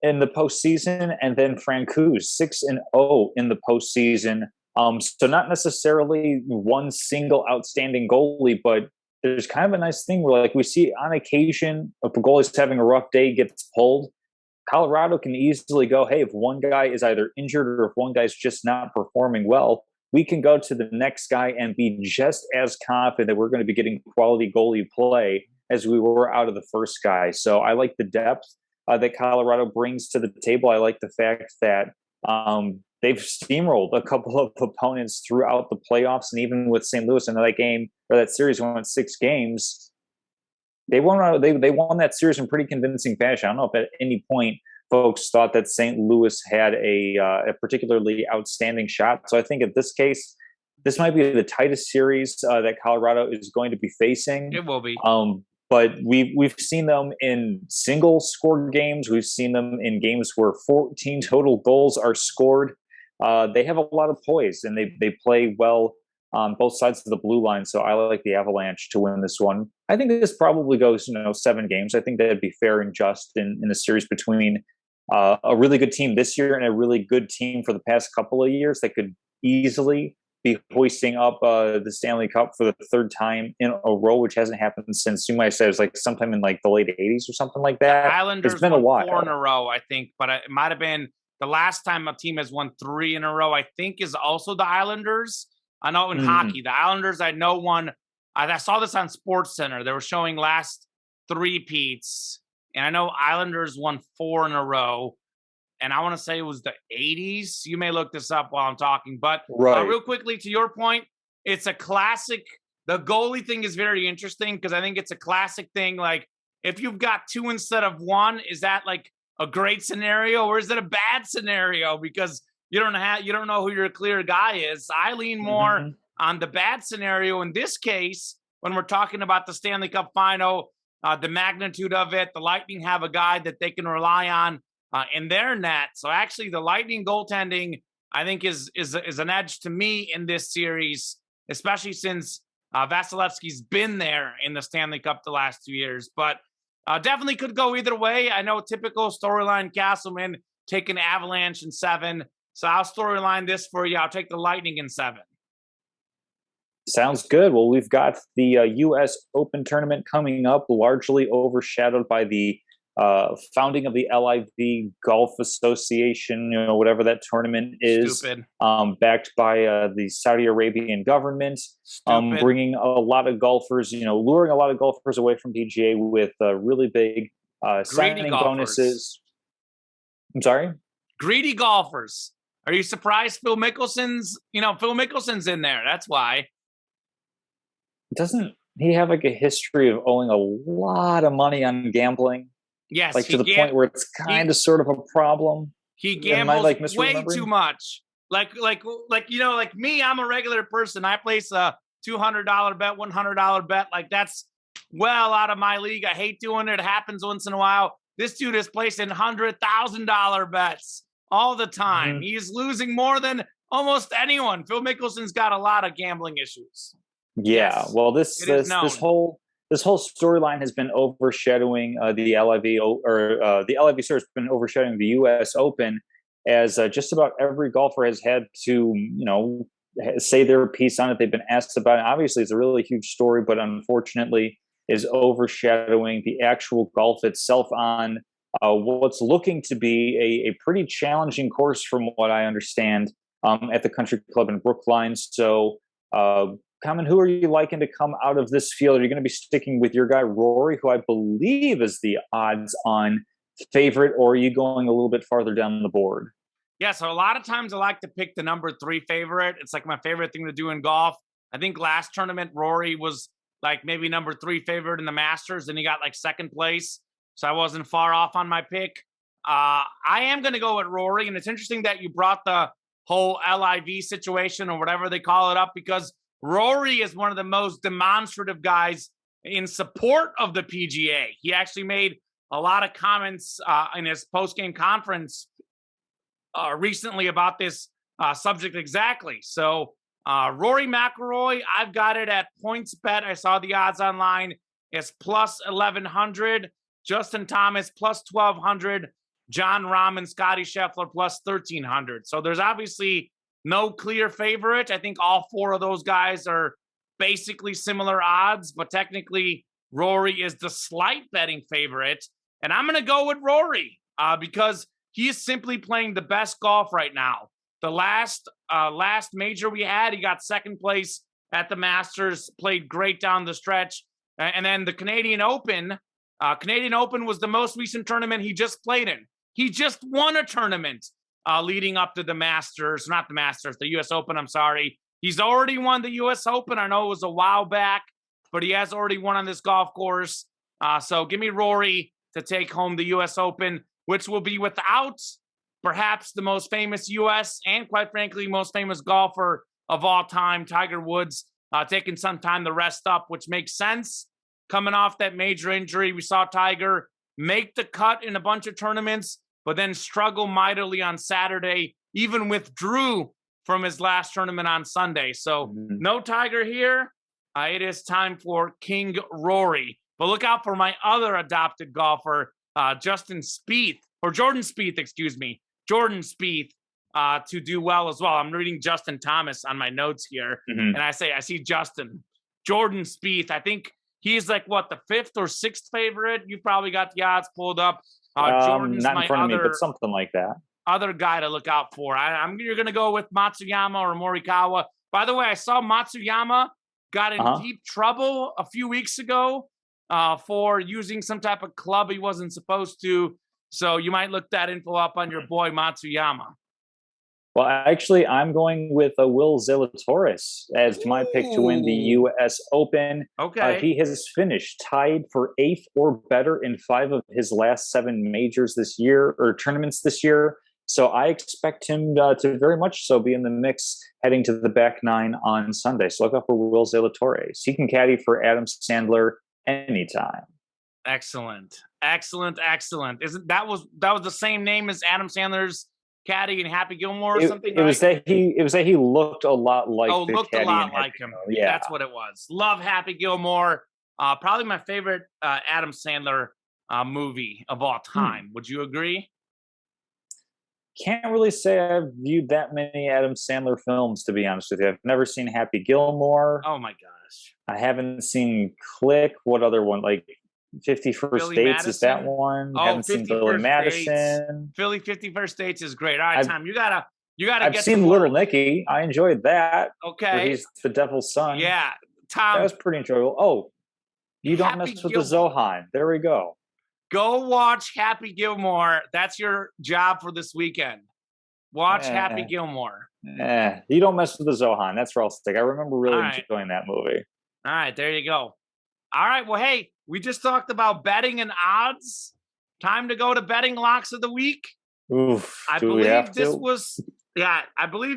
in the postseason, and then Francouz 6-0 in the postseason. So not necessarily one single outstanding goalie, but there's kind of a nice thing where, like, we see on occasion, if a goalie's having a rough day, gets pulled, Colorado can easily go, hey, if one guy is either injured or if one guy's just not performing well, we can go to the next guy and be just as confident that we're going to be getting quality goalie play as we were out of the first guy. So I like the depth that Colorado brings to the table. I like the fact that they've steamrolled a couple of opponents throughout the playoffs, and even with St. Louis in that game or that series went 6 games. They won that series in pretty convincing fashion. I don't know if at any point folks thought that St. Louis had a particularly outstanding shot. So I think in this case, this might be the tightest series that Colorado is going to be facing. It will be. But we've seen them in single score games. We've seen them in games where 14 total goals are scored. They have a lot of poise, and they play well on both sides of the blue line. So I like the Avalanche to win this one. I think this probably goes 7 games. I think that'd be fair and just in a series between a really good team this year and a really good team for the past couple of years that could easily be hoisting up the Stanley Cup for the 3rd time in a row, which hasn't happened since, you might say, it was like sometime in like the late 80s or something like that. The Islanders it's been a while. 4 in a row, I think, but it might have been the last time a team has won 3 in a row, I think, is also the Islanders. I know in hockey, the Islanders, I know won. I saw this on Sports Center. They were showing last 3 peats, and I know Islanders won 4 in a row. and I want to say it was the 80s. You may look this up while I'm talking, but Right. real quickly to your point, it's a classic. The goalie thing is very interesting because I think it's a classic thing. Like if you've got two instead of one, is that like a great scenario or is it a bad scenario? Because you don't know who your clear guy is. I lean more on the bad scenario in this case when we're talking about the Stanley Cup final, the magnitude of it. The Lightning have a guy that they can rely on in their net. So actually, the Lightning goaltending, I think, is an edge to me in this series, especially since Vasilevsky's been there in the Stanley Cup the last 2 years. But definitely could go either way. I know typical storyline Castleman taking Avalanche in 7. So I'll storyline this for you. I'll take the Lightning in 7. Sounds good. Well, we've got the U.S. Open tournament coming up, largely overshadowed by the founding of the LIV Golf Association, whatever that tournament is. Stupid. Backed by the Saudi Arabian government, bringing a lot of golfers, luring a lot of golfers away from PGA with really big signing bonuses. I'm sorry? Greedy golfers. Are you surprised Phil Mickelson's in there? That's why. Doesn't he have like a history of owing a lot of money on gambling? Yes. Like to the point where it's kind of sort of a problem. He gambles way too much. Like me, I'm a regular person. I place a $200 bet, $100 bet. Like that's well out of my league. I hate doing it. It happens once in a while. This dude is placing $100,000 bets all the time. Mm-hmm. He's losing more than almost anyone. Phil Mickelson's got a lot of gambling issues. Yeah. Yes, well, this whole storyline has been overshadowing the LIV, or the LIV Tour has been overshadowing the U.S. Open, as just about every golfer has had to, say their piece on it. They've been asked about it. Obviously, it's a really huge story, but unfortunately, is overshadowing the actual golf itself on what's looking to be a pretty challenging course, from what I understand, at the Country Club in Brookline. So. Common, who are you liking to come out of this field? Are you going to be sticking with your guy, Rory, who I believe is the odds-on favorite, or are you going a little bit farther down the board? Yeah, so a lot of times I like to pick the number 3 favorite. It's like my favorite thing to do in golf. I think last tournament, Rory was like maybe number 3 favorite in the Masters, and he got like second place. So I wasn't far off on my pick. I am going to go with Rory, and it's interesting that you brought the whole LIV situation or whatever they call it up, because Rory is one of the most demonstrative guys in support of the PGA. He actually made a lot of comments in his post-game conference recently about this subject exactly. So Rory McIlroy, I've got it at PointsBet. I saw the odds online. It's plus 1,100. Justin Thomas plus 1,200. Jon Rahm and Scotty Scheffler plus 1,300. So there's obviously no clear favorite. I think all 4 of those guys are basically similar odds, but technically Rory is the slight betting favorite. And I'm going to go with Rory because he is simply playing the best golf right now. The last major we had, he got second place at the Masters, played great down the stretch. And then the Canadian Open was the most recent tournament he just played in. He just won a tournament leading up to the Masters, not the Masters, the U.S. Open, I'm sorry. He's already won the U.S. Open. I know it was a while back, but he has already won on this golf course. So give me Rory to take home the U.S. Open, which will be without perhaps the most famous U.S. and, quite frankly, most famous golfer of all time, Tiger Woods, taking some time to rest up, which makes sense. Coming off that major injury, we saw Tiger make the cut in a bunch of tournaments, but then struggle mightily on Saturday, even withdrew from his last tournament on Sunday. So no Tiger here. It is time for King Rory. But look out for my other adopted golfer, Jordan Spieth, to do well as well. I'm reading Justin Thomas on my notes here, and I see Justin. Jordan Spieth, I think he's like, the 5th or 6th favorite? You've probably got the odds pulled up. Jordan's not in front of me, but something like that. Other guy to look out for. You're going to go with Matsuyama or Morikawa. By the way, I saw Matsuyama got in deep trouble a few weeks ago for using some type of club he wasn't supposed to. So you might look that info up on your boy Matsuyama. Well, actually, I'm going with Will Zalatoris as my pick to win the Ooh. U.S. Open. Okay. He has finished tied for 8th or better in 5 of his last 7 majors this year, or tournaments this year. So I expect him to very much so be in the mix heading to the back 9 on Sunday. So look out for Will Zalatoris. He can caddy for Adam Sandler anytime. Excellent. Excellent. Isn't that was the same name as Adam Sandler's caddy in Happy Gilmore or something? It was that he looked a lot like the looked a lot like him. Yeah, that's what it was. Love Happy Gilmore. Probably my favorite Adam Sandler movie of all time. Would you agree? Can't really say I've viewed that many Adam Sandler films, to be honest with you. I've never seen Happy Gilmore. Oh my gosh. I haven't seen Click. What other one? Like 50 First Dates is that one? Oh, haven't seen Billy Madison. Philly 50 First Dates is great. All right, Tom, you gotta I've seen Little Nicky. I enjoyed that. Okay. He's the devil's son. Yeah. Tom. That was pretty enjoyable. Oh, you don't mess with the Zohan. There we go. Go watch Happy Gilmore. That's your job for this weekend. Watch Happy Gilmore. You don't mess with the Zohan. That's where I'll stick. I remember really enjoying that movie. All right, there you go. All right, well, hey, we just talked about betting and odds. Time to go to betting locks of the week. Oof, I believe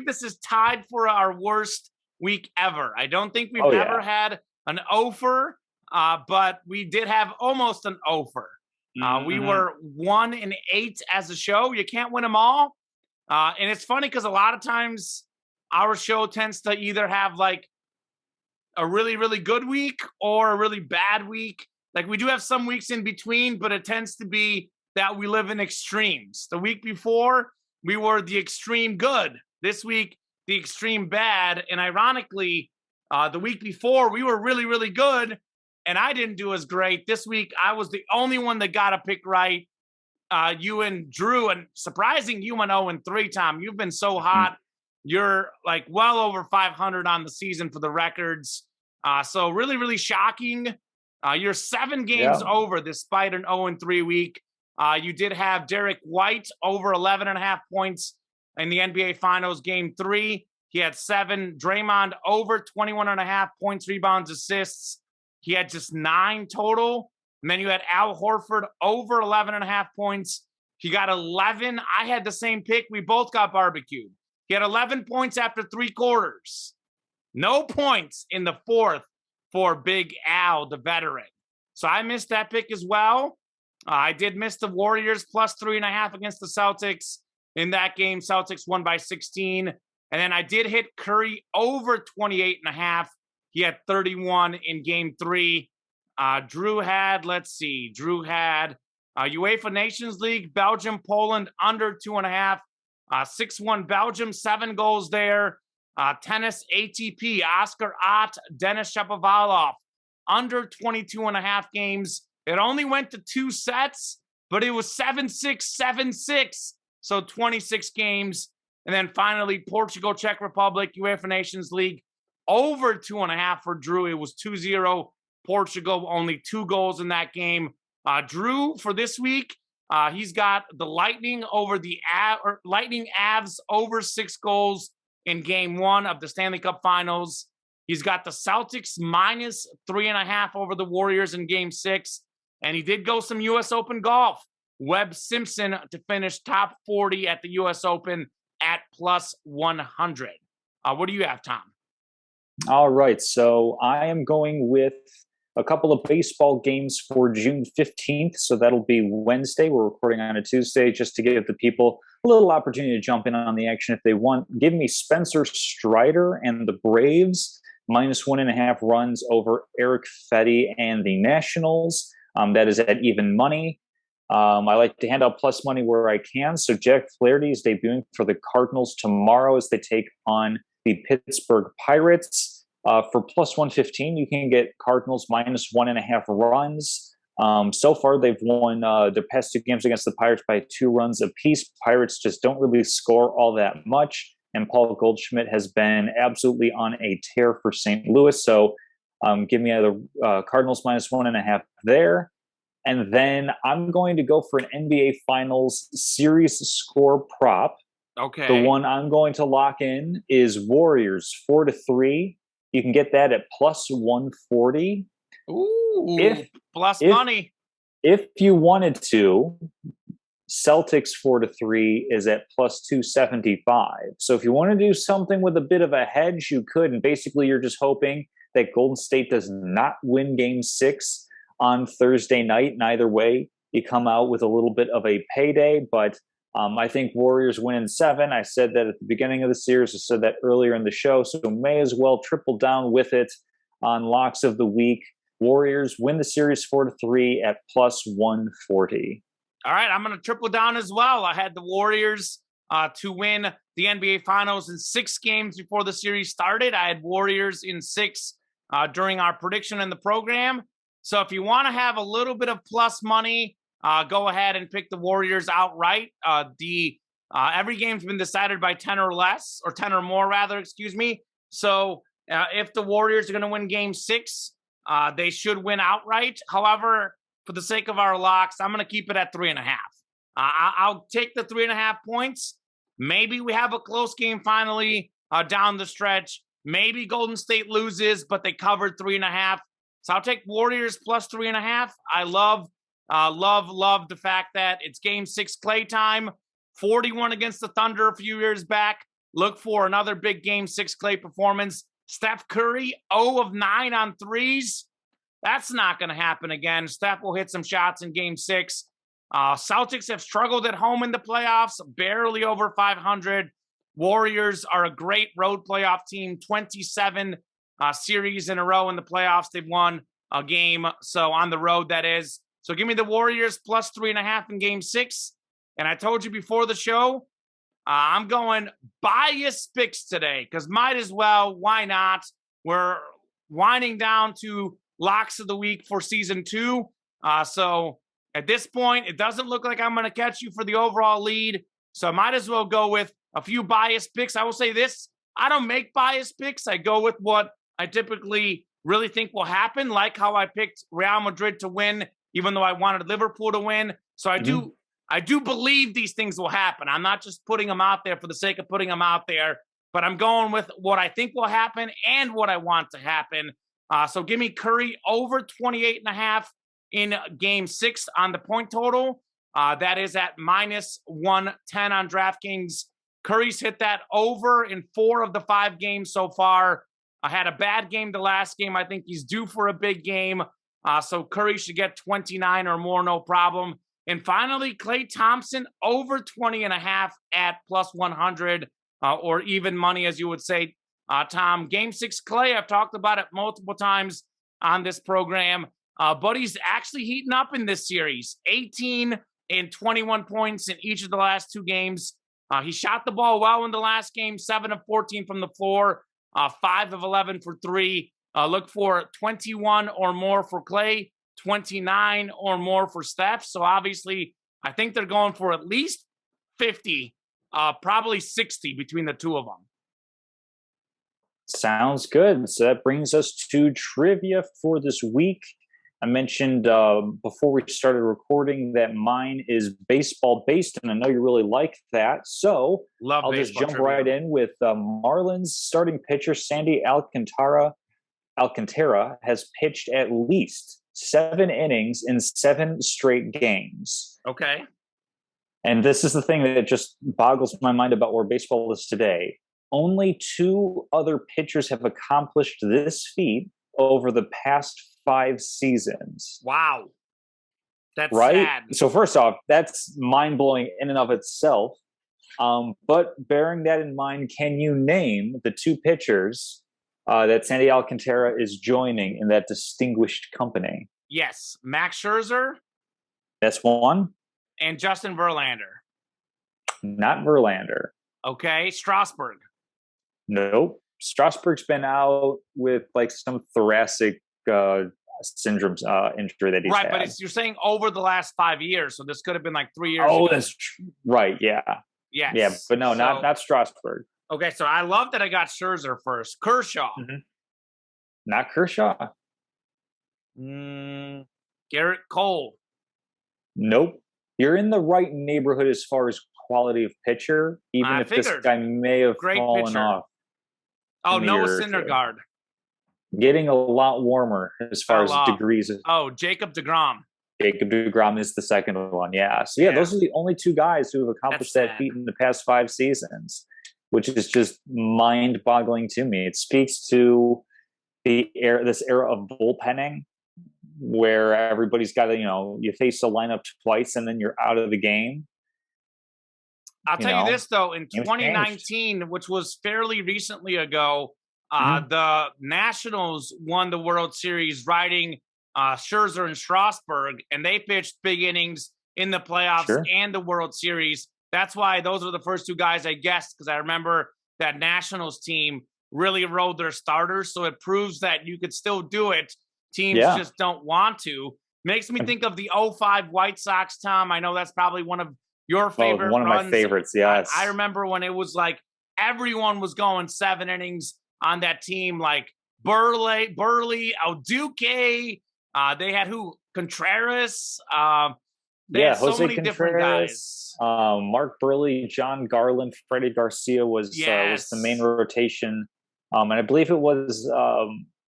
this is tied for our worst week ever. I don't think we've ever had an offer, but we did have almost an offer. We were 1-8 as a show. You can't win them all. And it's funny because a lot of times our show tends to either have like a really, really good week or a really bad week. Like we do have some weeks in between, but it tends to be that we live in extremes. The week before, we were the extreme good. This week, the extreme bad. And ironically, the week before, we were really, really good. And I didn't do as great. This week, I was the only one that got a pick right. You and Drew, and surprising, you went 0-3, Tom. You've been so hot. You're like well over 500 on the season for the records. So really, really shocking. You're 7 games over despite an 0-3 week. You did have Derek White over 11.5 points in the NBA Finals Game 3. He had 7. Draymond over 21.5 points, rebounds, assists. He had just 9 total. And then you had Al Horford over 11.5 points. He got 11. I had the same pick. We both got barbecued. He had 11 points after 3 quarters. No points in the 4th for Big Al, the veteran. So I missed that pick as well. I did miss the Warriors plus 3.5 against the Celtics. In that game, Celtics won by 16. And then I did hit Curry over 28.5. He had 31 in game 3. Drew had UEFA Nations League, Belgium, Poland under 2.5. 6-1 Belgium, 7 goals there. Tennis ATP, Oscar Ott, Denis Shapovalov, under 22.5 games. It only went to 2 sets, but it was 7-6, 7-6. So 26 games. And then finally, Portugal, Czech Republic, UEFA Nations League, over 2.5 for Drew. It was 2-0 Portugal, only 2 goals in that game. Drew, for this week, he's got the Lightning over the Lightning Avs over 6 goals in game 1 of the Stanley Cup Finals. He's got the Celtics minus 3.5 over the Warriors in game 6. And he did go some U.S. Open golf. Webb Simpson to finish top 40 at the U.S. Open at plus 100. What do you have, Tom? All right. So I am going with a couple of baseball games for June 15th. So that'll be Wednesday. We're recording on a Tuesday just to give the people a little opportunity to jump in on the action if they want. Give me Spencer Strider and the Braves minus 1.5 runs over Eric Fetty and the Nationals. That is at even money. I like to hand out plus money where I can. So Jack Flaherty is debuting for the Cardinals tomorrow as they take on the Pittsburgh Pirates. For plus 115, you can get Cardinals minus 1.5 runs. So far, they've won their past 2 games against the Pirates by 2 runs apiece. Pirates just don't really score all that much. And Paul Goldschmidt has been absolutely on a tear for St. Louis. So give me either Cardinals minus 1.5 there. And then I'm going to go for an NBA Finals series score prop. Okay. The one I'm going to lock in is Warriors 4-3. You can get that at plus 140. Ooh, plus if money. If you wanted to, Celtics 4-3 is at plus 275. So if you want to do something with a bit of a hedge, you could. And basically, you're just hoping that Golden State does not win Game 6 on Thursday night. And either way, you come out with a little bit of a payday. But I think Warriors win in 7. I said that at the beginning of the series. I said that earlier in the show. So may as well triple down with it on locks of the week. Warriors win the series 4-3 at plus 140. All right, I'm going to triple down as well. I had the Warriors to win the NBA Finals in 6 games before the series started. I had Warriors in 6 during our prediction in the program. So if you want to have a little bit of plus money, go ahead and pick the Warriors outright. Every game's been decided by 10 or less, or 10 or more, rather, excuse me. So if the Warriors are going to win Game 6, they should win outright. However, for the sake of our locks, I'm going to keep it at 3.5. I'll take the 3.5 points. Maybe we have a close game finally down the stretch. Maybe Golden State loses, but they covered 3.5. So I'll take Warriors plus 3.5. I love the fact that it's Game 6 Klay time. 41 against the Thunder a few years back. Look for another big Game 6 Klay performance. Steph Curry, 0 of 9 on threes. That's not going to happen again. Steph will hit some shots in Game 6. Celtics have struggled at home in the playoffs, barely over 500. Warriors are a great road playoff team, 27 series in a row in the playoffs. They've won a game, so on the road, that is. So give me the Warriors plus 3.5 in Game 6. And I told you before the show, I'm going bias picks today because might as well. Why not? We're winding down to locks of the week for season 2. So at this point, it doesn't look like I'm going to catch you for the overall lead. So I might as well go with a few bias picks. I will say this. I don't make bias picks. I go with what I typically really think will happen, like how I picked Real Madrid to win, even though I wanted Liverpool to win. So I do believe these things will happen. I'm not just putting them out there for the sake of putting them out there, but I'm going with what I think will happen and what I want to happen. So give me Curry over 28.5 in Game 6 on the point total. That is at minus 110 on DraftKings. Curry's hit that over in 4 of the 5 games so far. I had a bad game the last game. I think he's due for a big game. So Curry should get 29 or more, no problem. And finally, Klay Thompson over 20.5 at plus 100 or even money, as you would say. Tom, Game 6 Klay, I've talked about it multiple times on this program, but he's actually heating up in this series. 18 and 21 points in each of the last 2 games. He shot the ball well in the last game, 7 of 14 from the floor, 5 of 11 for 3. Look for 21 or more for Klay, 29 or more for Steph. So obviously, I think they're going for at least 50, probably 60 between the two of them. Sounds good. So that brings us to trivia for this week. I mentioned before we started recording that mine is baseball based, and I know you really like that. So I'll just jump trivia right in with Marlins starting pitcher Sandy Alcantara has pitched at least 7 innings in 7 straight games. Okay. And this is the thing that just boggles my mind about where baseball is today. Only 2 other pitchers have accomplished this feat over the past 5 seasons. Wow. That's right? sad. So first off, that's mind-blowing in and of itself. But bearing that in mind, can you name the 2 pitchers that Sandy Alcantara is joining in that distinguished company? Yes. Max Scherzer. That's one. And Justin Verlander. Not Verlander. Okay. Strasburg. Nope. Strasburg's been out with like some thoracic syndrome injury that he's right, had. But you're saying over the last 5 years, so this could have been like 3 years ago. that's right. Yeah. Yes. Yeah, but no, not Strasburg. Okay, so I love that I got Scherzer first. Kershaw. Mm-hmm. Not Kershaw. Garrett Cole. Nope. You're in the right neighborhood as far as quality of pitcher, even I if this figured. guy may have Great fallen pitcher. off Oh, in the Noah year or two. Syndergaard. Getting a lot warmer as far Fell as off. degrees. Oh, Jacob DeGrom. Jacob DeGrom is the second one. Yeah. So yeah, Yeah, those are the only two guys who have that's accomplished that sad. feat in the past 5 seasons, which is just mind-boggling to me. It speaks to this era of bullpenning where everybody's got to, you face a lineup twice and then you're out of the game. I'll tell you this though, in Game's changed. 2019, which was fairly recently ago, Mhm. the Nationals won the World Series, riding Scherzer and Strasburg, and they pitched big innings in the playoffs Sure. and the World Series. That's why those were the first two guys I guessed, because I remember that Nationals team really rode their starters. So it proves that you could still do it. Teams Yeah. just don't want to. Makes me think of the 05 White Sox, Tom. I know that's probably one of your favorite One of runs. my favorites, yes. I remember when it was like everyone was going 7 innings on that team, like Burley, El Duque. They had Contreras. They had so Jose many different guys. Contreras, Mark Burley, John Garland, Freddie Garcia was the main rotation, and I believe it was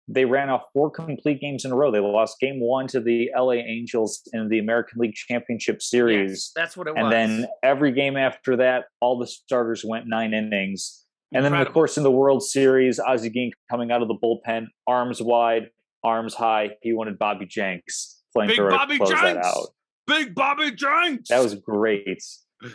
they ran off 4 complete games in a row. They lost Game 1 to the LA Angels in the American League Championship Series. Yes, that's what it was. And then every game after that, all the starters went 9 innings. And then, of course, in the World Series, Ozzie Guillen coming out of the bullpen, arms wide, arms high. He wanted Bobby Jenks playing Big to Bobby close Jenks! that out. Big Bobby Jenks! That was great.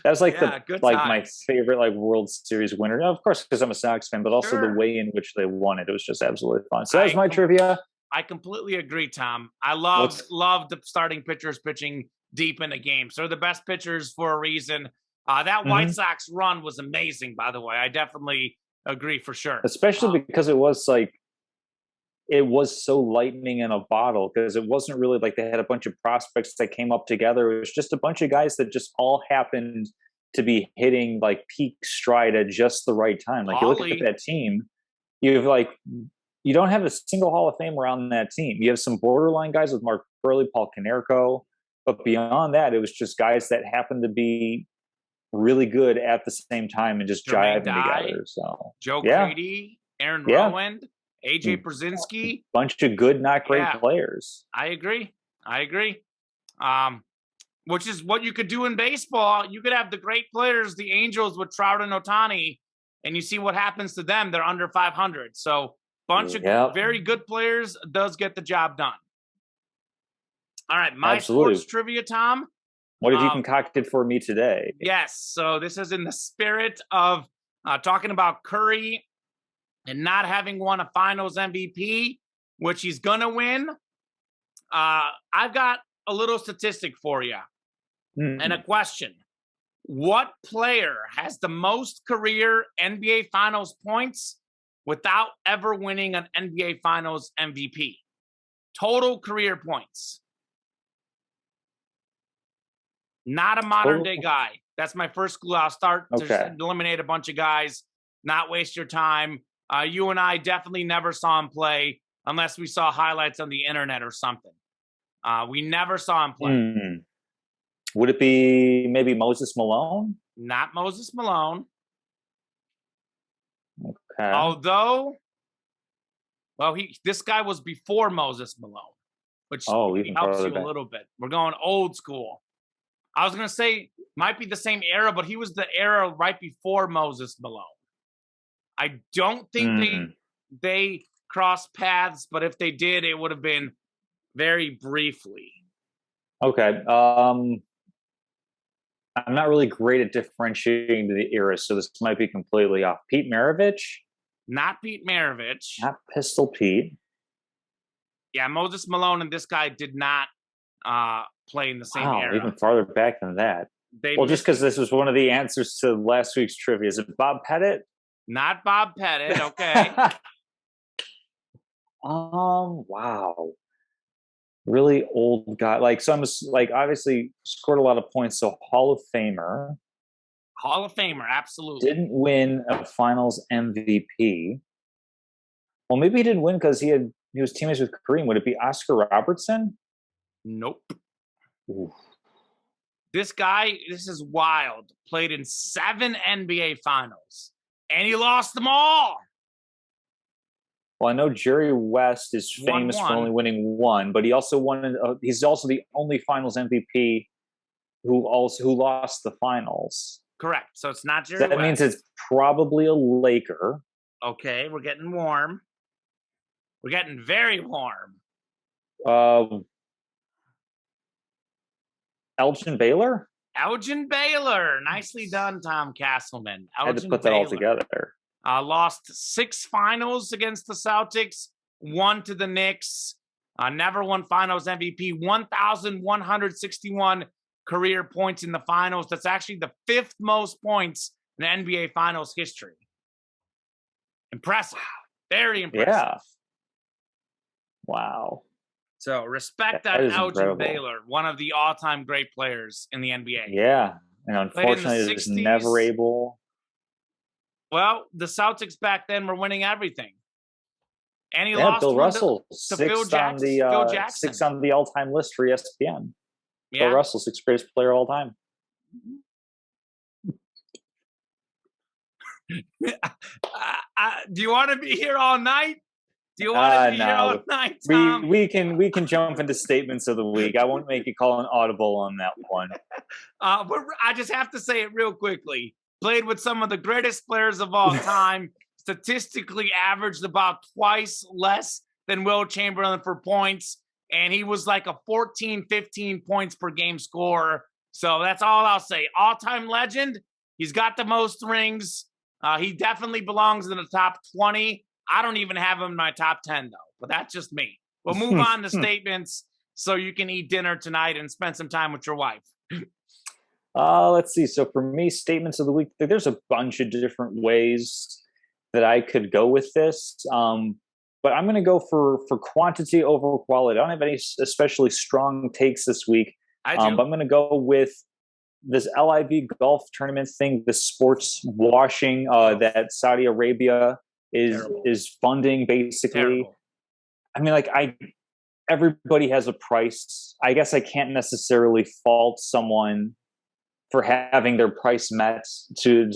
That was like my favorite World Series winner. Of course, because I'm a Sox fan, but also the way in which they won it. It was just absolutely fun. So that was my trivia. I completely agree, Tom. I love the starting pitchers pitching deep in the game. So they're the best pitchers for a reason. That White Sox run was amazing, by the way. I definitely agree for sure. Especially because it was so lightning in a bottle, because it wasn't really like they had a bunch of prospects that came up together. It was just a bunch of guys that just all happened to be hitting peak stride at just the right time. You look at that team, you have you don't have a single Hall of Famer on that team. You have some borderline guys with Mark Burley, Paul Konerko, but beyond that, it was just guys that happened to be really good at the same time and just jiving together. So Joe Grady, Aaron Rowand, AJ Pierzynski, bunch of good, not great players. I agree. Which is what you could do in baseball. You could have the great players, the Angels with Trout and Ohtani, and you see what happens to them. They're under 500. So bunch of very good players does get the job done. All right, my sports trivia, Tom. What have you concocted for me today? Yes, so this is in the spirit of talking about Curry and not having won a Finals MVP, which he's gonna win. I've got a little statistic for you and a question. What player has the most career NBA Finals points without ever winning an NBA Finals MVP? Total career points. Not a modern day guy. That's my first clue. I'll start to eliminate a bunch of guys, not waste your time. You and I definitely never saw him play unless we saw highlights on the internet or something. We never saw him play. Would it be maybe Moses Malone? Not Moses Malone. Okay. Although, this guy was before Moses Malone, which helps you a little bit. We're going old school. I was going to say might be the same era, but he was the era right before Moses Malone. I don't think they crossed paths, but if they did, it would have been very briefly. Okay. I'm not really great at differentiating the eras, so this might be completely off. Pete Maravich? Not Pete Maravich. Not Pistol Pete. Yeah, Moses Malone and this guy did not play in the same era. Even farther back than that. Just because this was one of the answers to last week's trivia. Is it Bob Pettit? Not Bob Pettit. Okay. Wow. Really old guy. So I'm obviously scored a lot of points. So Hall of Famer. Hall of Famer, absolutely. Didn't win a Finals MVP. Well, maybe he didn't win because he was teammates with Kareem. Would it be Oscar Robertson? Nope. Ooh. This guy, this is wild, played in 7 NBA finals, and he lost them all. Well, I know Jerry West is famous for only winning one, but he also won. He's also the only Finals MVP who lost the finals. Correct. So it's not Jerry West. That means it's probably a Laker. Okay, we're getting warm. We're getting very warm. Elgin Baylor? Elgin Baylor. Nicely done, Tom Castleman. I had to put that all together. Lost 6 finals against the Celtics, 1 to the Knicks. Never won Finals MVP. 1,161 career points in the finals. That's actually the 5th most points in NBA Finals history. Impressive. Very impressive. Yeah. Wow. So respect that Elgin Baylor, one of the all-time great players in the NBA. Yeah. And unfortunately, he was never able. Well, the Celtics back then were winning everything. And he lost Bill Russell, to Phil Jackson. Phil Jackson. 6th on the all-time list for ESPN. Yeah. Bill Russell, 6th greatest player of all time. Do you want to be here all night? Do you want to be here all night, Tom? We can jump into statements of the week. I won't make you call an audible on that one. But I just have to say it real quickly. Played with some of the greatest players of all time. Statistically averaged about twice less than Will Chamberlain for points. And he was like a 14, 15 points per game scorer. So that's all I'll say. All-time legend. He's got the most rings. He definitely belongs in the top 20. I don't even have him in my top 10, though. But that's just me. We'll move on to statements so you can eat dinner tonight and spend some time with your wife. Let's see. So for me, statements of the week, there's a bunch of different ways that I could go with this. But I'm going to go for quantity over quality. I don't have any especially strong takes this week. I do. But I'm going to go with this LIV golf tournament thing, the sports washing that Saudi Arabia is funding, basically. Terrible. I mean, everybody has a price. I guess I can't necessarily fault someone for having their price met to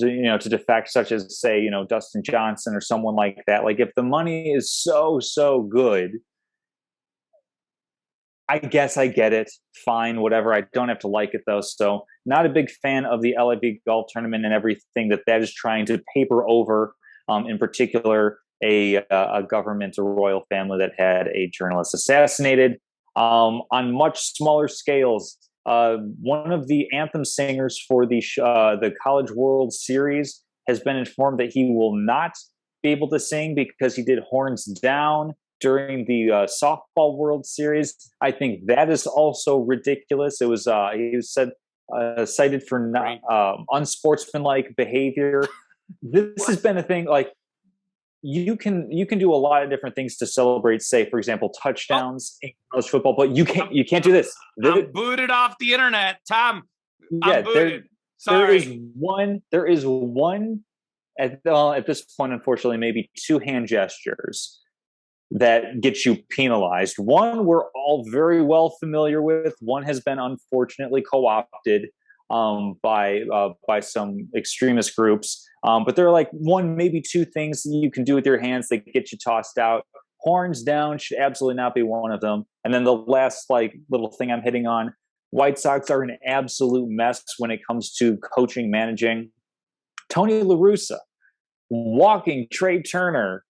defect, such as, say, Dustin Johnson or someone like that. Like, if the money is so good, I guess I get it. Fine, whatever. I don't have to like it, though. So not a big fan of the LIV golf tournament and everything that is trying to paper over, in particular, a government or royal family that had a journalist assassinated. On much smaller scales, one of the anthem singers for the College World Series has been informed that he will not be able to sing because he did horns down during the softball World Series. I think that is also ridiculous. It was he was cited for unsportsmanlike behavior. This has been a thing. Like, you can do a lot of different things to celebrate, say, for example, touchdowns in college football, but you can't do this. I'm booted off the internet, Tom. Yeah, I'm booted. Sorry. There is one at this point, unfortunately, maybe 2 hand gestures that get you penalized. One we're all very well familiar with. One has been unfortunately co-opted by some extremist groups. But there are 1, maybe 2 things that you can do with your hands that get you tossed out. Horns down should absolutely not be one of them. And then the last little thing I'm hitting on, White Sox are an absolute mess when it comes to coaching, managing. Tony La Russa walking Trey Turner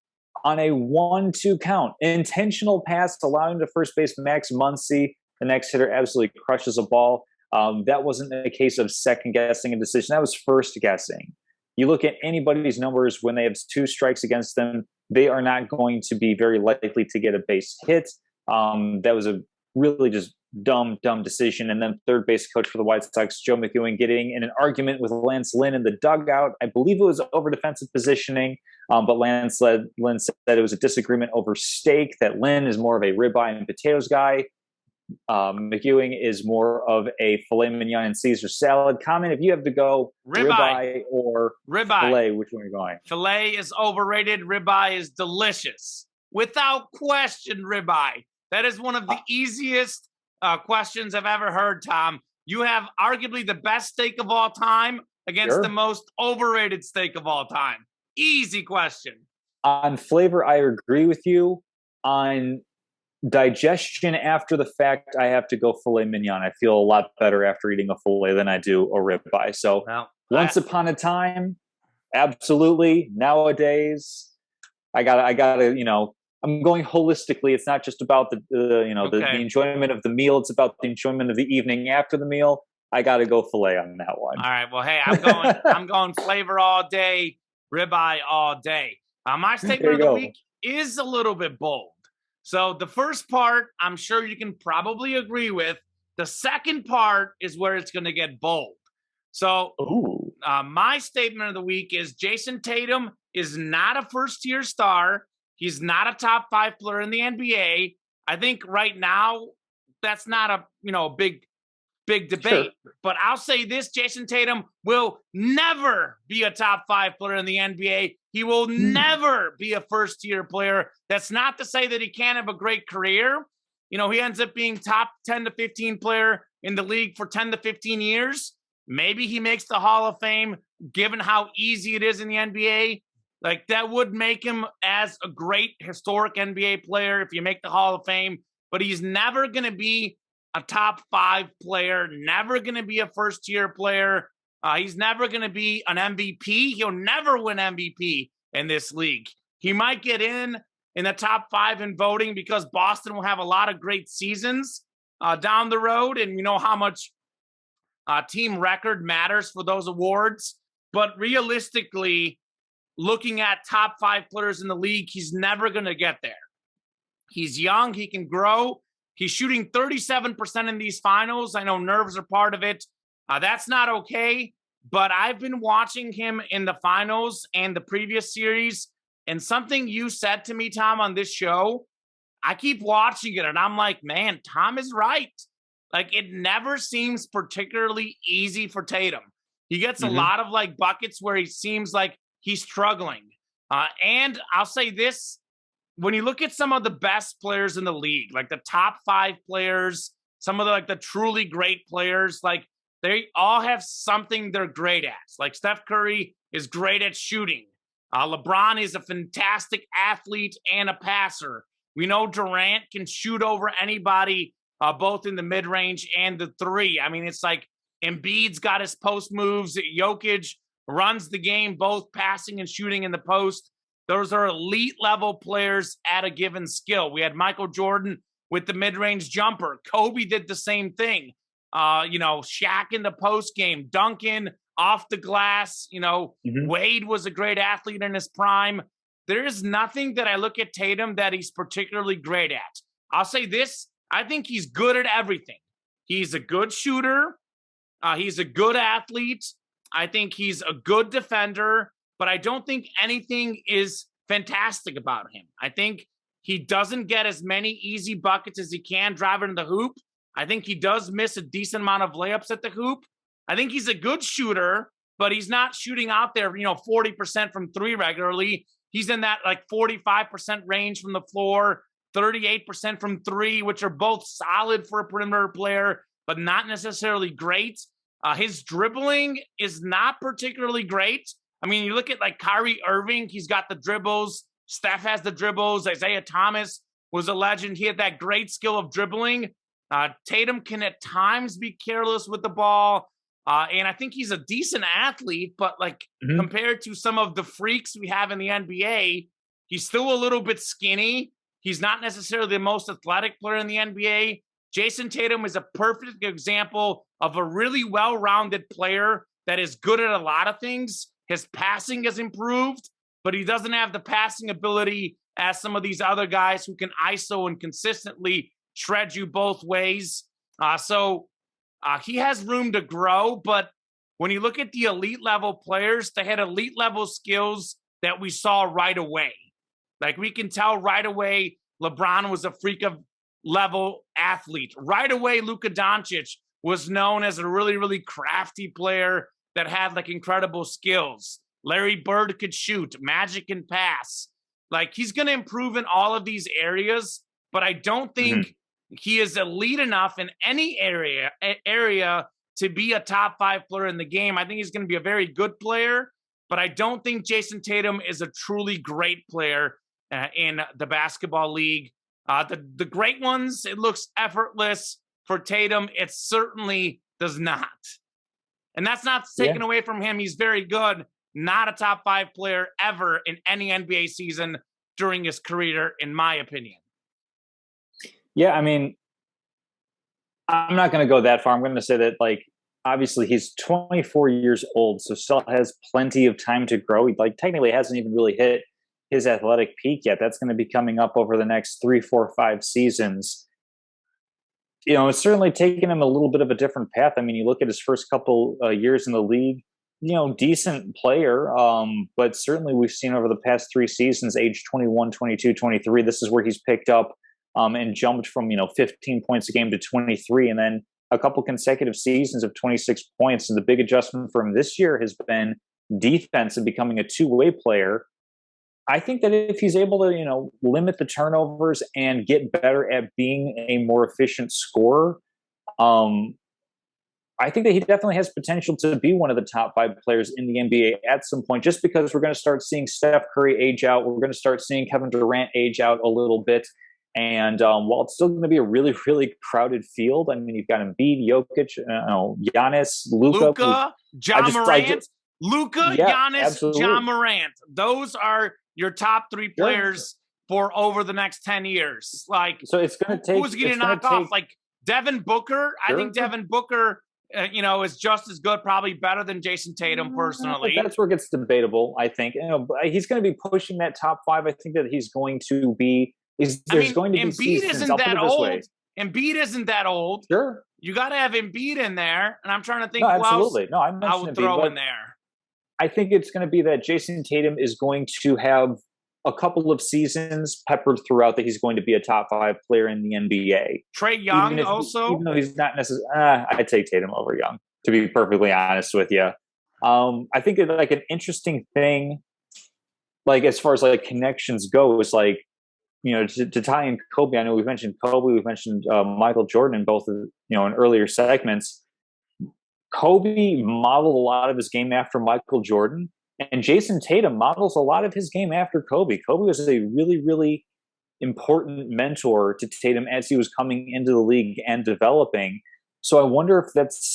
on a 1-2 count. Intentional pass allowing to first base Max Muncy. The next hitter absolutely crushes a ball. That wasn't a case of second guessing a decision. That was first guessing. You look at anybody's numbers when they have 2 strikes against them, they are not going to be very likely to get a base hit. That was a really just dumb decision. And then third base coach for the White Sox, Joe McEwing, getting in an argument with Lance Lynn in the dugout. I believe it was over defensive positioning, but Lynn said it was a disagreement over steak, that Lynn is more of a ribeye and potatoes guy. McEwing is more of a filet mignon and Caesar salad. Comment if you have to go ribeye or filet. Which one are you going? Filet is overrated. Ribeye is delicious. Without question, ribeye. That is one of the easiest questions I've ever heard, Tom. You have arguably the best steak of all time against the most overrated steak of all time. Easy question. On flavor, I agree with you. On digestion after the fact, I have to go filet mignon. I feel a lot better after eating a filet than I do a ribeye. So once upon a time, absolutely. Nowadays, I gotta, I'm going holistically. It's not just about the enjoyment of the meal. It's about the enjoyment of the evening after the meal. I got to go filet on that one. All right. Well, hey, I'm going flavor all day, ribeye all day. My statement of the week is a little bit bold. So the first part, I'm sure you can probably agree with. The second part is where it's going to get bold. So my statement of the week is Jayson Tatum is not a first-tier star. He's not a top 5 player in the NBA. I think right now that's not a big debate. Sure. But I'll say this: Jayson Tatum will never be a top 5 player in the NBA. He will never be a first-tier player. That's not to say that he can't have a great career. He ends up being top 10 to 15 player in the league for 10 to 15 years. Maybe he makes the Hall of Fame, given how easy it is in the NBA. Like, that would make him as a great historic NBA player if you make the Hall of Fame. But he's never going to be a top 5 player, never going to be a first-tier player. He's never going to be an MVP. He'll never win MVP in this league. He might get in the top 5 in voting because Boston will have a lot of great seasons down the road. And you know how much team record matters for those awards. But realistically, looking at top 5 players in the league, he's never going to get there. He's young. He can grow. He's shooting 37% in these finals. I know nerves are part of it. That's not okay. But I've been watching him in the finals and the previous series. And something you said to me, Tom, on this show, I keep watching it and I'm like, man, Tom is right. Like, it never seems particularly easy for Tatum. He gets a lot of buckets where he seems like he's struggling. And I'll say this, when you look at some of the best players in the league, like the top 5 players, some of the truly great players, they all have something they're great at. Like Steph Curry is great at shooting. LeBron is a fantastic athlete and a passer. We know Durant can shoot over anybody, both in the mid-range and the 3. I mean, it's like Embiid's got his post moves. Jokic runs the game, both passing and shooting in the post. Those are elite level players at a given skill. We had Michael Jordan with the mid-range jumper. Kobe did the same thing. Shaq in the post game, Duncan off the glass. Wade was a great athlete in his prime. There is nothing that I look at Tatum that he's particularly great at. I'll say this. I think he's good at everything. He's a good shooter. He's a good athlete. I think he's a good defender, but I don't think anything is fantastic about him. I think he doesn't get as many easy buckets as he can driving the hoop. I think he does miss a decent amount of layups at the hoop. I think he's a good shooter, but he's not shooting out there, 40% from 3 regularly. He's in that 45% range from the floor, 38% from 3, which are both solid for a perimeter player, but not necessarily great. His dribbling is not particularly great. I mean, you look at Kyrie Irving, he's got the dribbles. Steph has the dribbles. Isaiah Thomas was a legend. He had that great skill of dribbling. Tatum can at times be careless with the ball. And I think he's a decent athlete, but compared to some of the freaks we have in the NBA, he's still a little bit skinny. He's not necessarily the most athletic player in the NBA. Jayson Tatum is a perfect example of a really well-rounded player that is good at a lot of things. His passing has improved, but he doesn't have the passing ability as some of these other guys who can ISO and consistently shred you both ways. So he has room to grow, but when you look at the elite level players, they had elite level skills that we saw right away. We can tell right away LeBron was a freak of level athlete. Right away, Luka Doncic was known as a really, really crafty player that had incredible skills. Larry Bird could shoot, Magic can pass. He's going to improve in all of these areas, but I don't think he is elite enough in any area to be a top 5 player in the game. I think he's going to be a very good player, but I don't think Jason Tatum is a truly great player in the basketball league. The great ones, it looks effortless. For Tatum, it certainly does not. And that's not taken away from him. He's very good. Not a top 5 player ever in any NBA season during his career, in my opinion. Yeah, I mean, I'm not going to go that far. I'm going to say that, like, obviously he's 24 years old, so still has plenty of time to grow. He, like, technically hasn't even really hit his athletic peak yet. That's going to be coming up over the next 3, 4, 5 seasons. You know, it's certainly taken him a little bit of a different path. I mean, you look at his first couple years in the league, you know, decent player, but certainly we've seen over the past 3 seasons, age 21, 22, 23, this is where he's picked up and jumped from, 15 points a game to 23, and then a couple consecutive seasons of 26 points. And the big adjustment for him this year has been defense and becoming a two-way player. I think that if he's able to, limit the turnovers and get better at being a more efficient scorer, I think that he definitely has potential to be one of the top 5 players in the NBA at some point, just because we're going to start seeing Steph Curry age out. We're going to start seeing Kevin Durant age out a little bit. And while it's still going to be a really, really crowded field, I mean, you've got Embiid, Jokic, Giannis, Luka, Ja Morant. Luka, yeah, Giannis, absolutely. Ja Morant. Those are your top 3 players for over the next 10 years. Like, so it's going to take. Who's going to knock off? Like Devin Booker. Sure. I think Devin Booker, is just as good, probably better than Jason Tatum personally. That's where it gets debatable. I think he's going to be pushing that top 5. I think that he's going to be. There's going to be Embiid seasons. isn't that old. Embiid isn't that old. Sure. You got to have Embiid in there, and I'm trying to think who else I would throw in there. I think it's going to be that Jason Tatum is going to have a couple of seasons peppered throughout that he's going to be a top 5 player in the NBA. Trae Young even also? Even though he's not necessarily... I'd take Tatum over Young, to be perfectly honest with you. I think it's like an interesting thing, like as far as like connections go, is like, to tie in Kobe. I know we've mentioned Kobe, we've mentioned Michael Jordan, both in earlier segments. Kobe modeled a lot of his game after Michael Jordan, and Jason Tatum models a lot of his game after Kobe. Kobe was a really, really important mentor to Tatum as he was coming into the league and developing. So I wonder if that's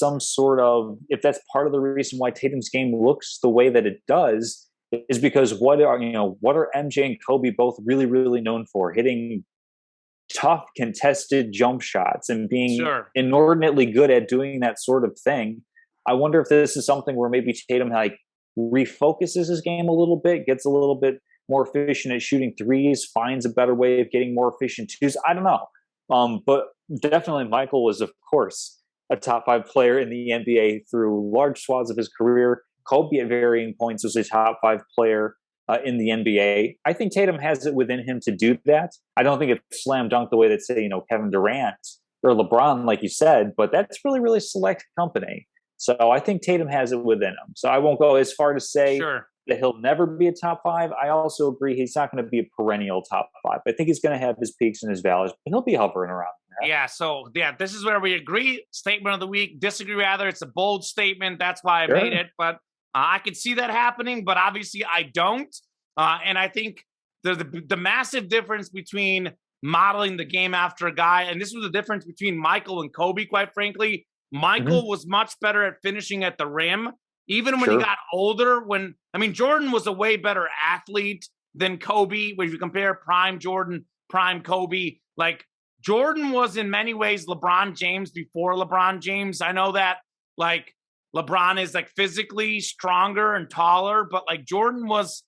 if that's part of the reason why Tatum's game looks the way that it does, is because what are MJ and Kobe both really, really known for? Hitting tough, contested jump shots and being inordinately good at doing that sort of thing. I wonder if this is something where maybe Tatum refocuses his game a little bit, gets a little bit more efficient at shooting threes, finds a better way of getting more efficient twos. I don't know. But definitely Michael was, of course, a top 5 player in the NBA through large swaths of his career. Kobe at varying points was a top 5 player in the NBA. I think Tatum has it within him to do that. I don't think it's slam dunk the way that, say, Kevin Durant or LeBron, like you said, but that's really, really select company. So I think Tatum has it within him. So I won't go as far to say that he'll never be a top 5. I also agree he's not going to be a perennial top 5. I think he's going to have his peaks and his valleys, but he'll be hovering around there. Yeah, so this is where we agree. Statement of the week. Disagree rather. It's a bold statement. That's why I made it. But I could see that happening, but obviously I don't. And I think the massive difference between modeling the game after a guy, and this was the difference between Michael and Kobe, quite frankly. Michael was much better at finishing at the rim, even when he got older. Jordan was a way better athlete than Kobe. When you compare prime Jordan, prime Kobe, like Jordan was in many ways LeBron James before LeBron James. I know that like LeBron is like physically stronger and taller, but like Jordan was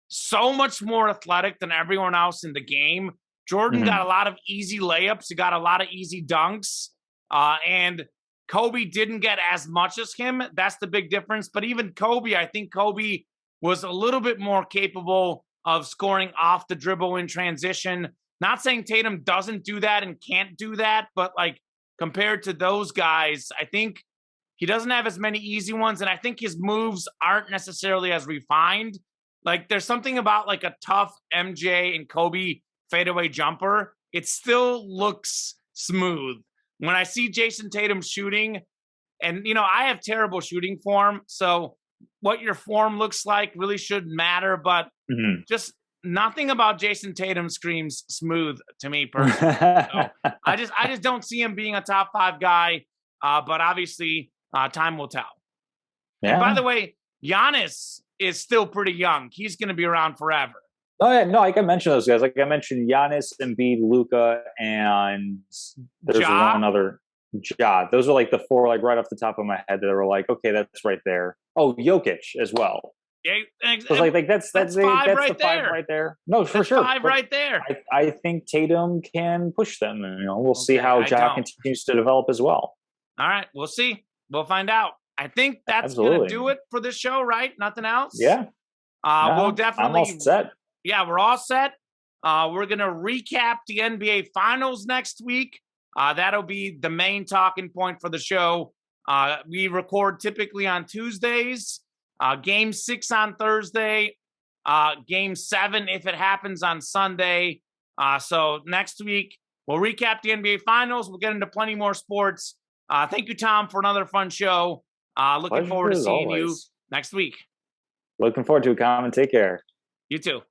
so much more athletic than everyone else in the game. Jordan got a lot of easy layups. He got a lot of easy dunks. And Kobe didn't get as much as him. That's the big difference. But even Kobe, I think Kobe was a little bit more capable of scoring off the dribble in transition. Not saying Tatum doesn't do that and can't do that, but like compared to those guys, I think he doesn't have as many easy ones. And I think his moves aren't necessarily as refined. Like there's something about like a tough MJ and Kobe fadeaway jumper. It still looks smooth. When I see Jason Tatum shooting, And, you know, I have terrible shooting form. So what your form looks like really shouldn't matter. But just nothing about Jason Tatum screams smooth to me personally. So I just don't see him being a top 5 guy. But obviously, time will tell. Yeah. And by the way, Giannis is still pretty young. He's going to be around forever. Oh yeah, no, I can mention those guys. Like I mentioned, Giannis, Embiid, Luka, and there's one other. Ja. Those are like the 4, like right off the top of my head that were like, okay, that's right there. Oh, Jokic as well. Yeah, so like that's 5 right there. 5 right there. No, for that's sure, 5 right there. I think Tatum can push them, and we'll see how Ja continues to develop as well. All right, we'll see. We'll find out. I think that's going to do it for this show, right? Nothing else? Yeah. We'll definitely. I'm all set. Yeah, we're all set. We're going to recap the NBA Finals next week. That'll be the main talking point for the show. We record typically on Tuesdays. Game 6 on Thursday. Game 7, if it happens, on Sunday. So next week, we'll recap the NBA Finals. We'll get into plenty more sports. Thank you, Tom, for another fun show. Looking forward to seeing you next week. Looking forward to it, Colin. Take care. You too.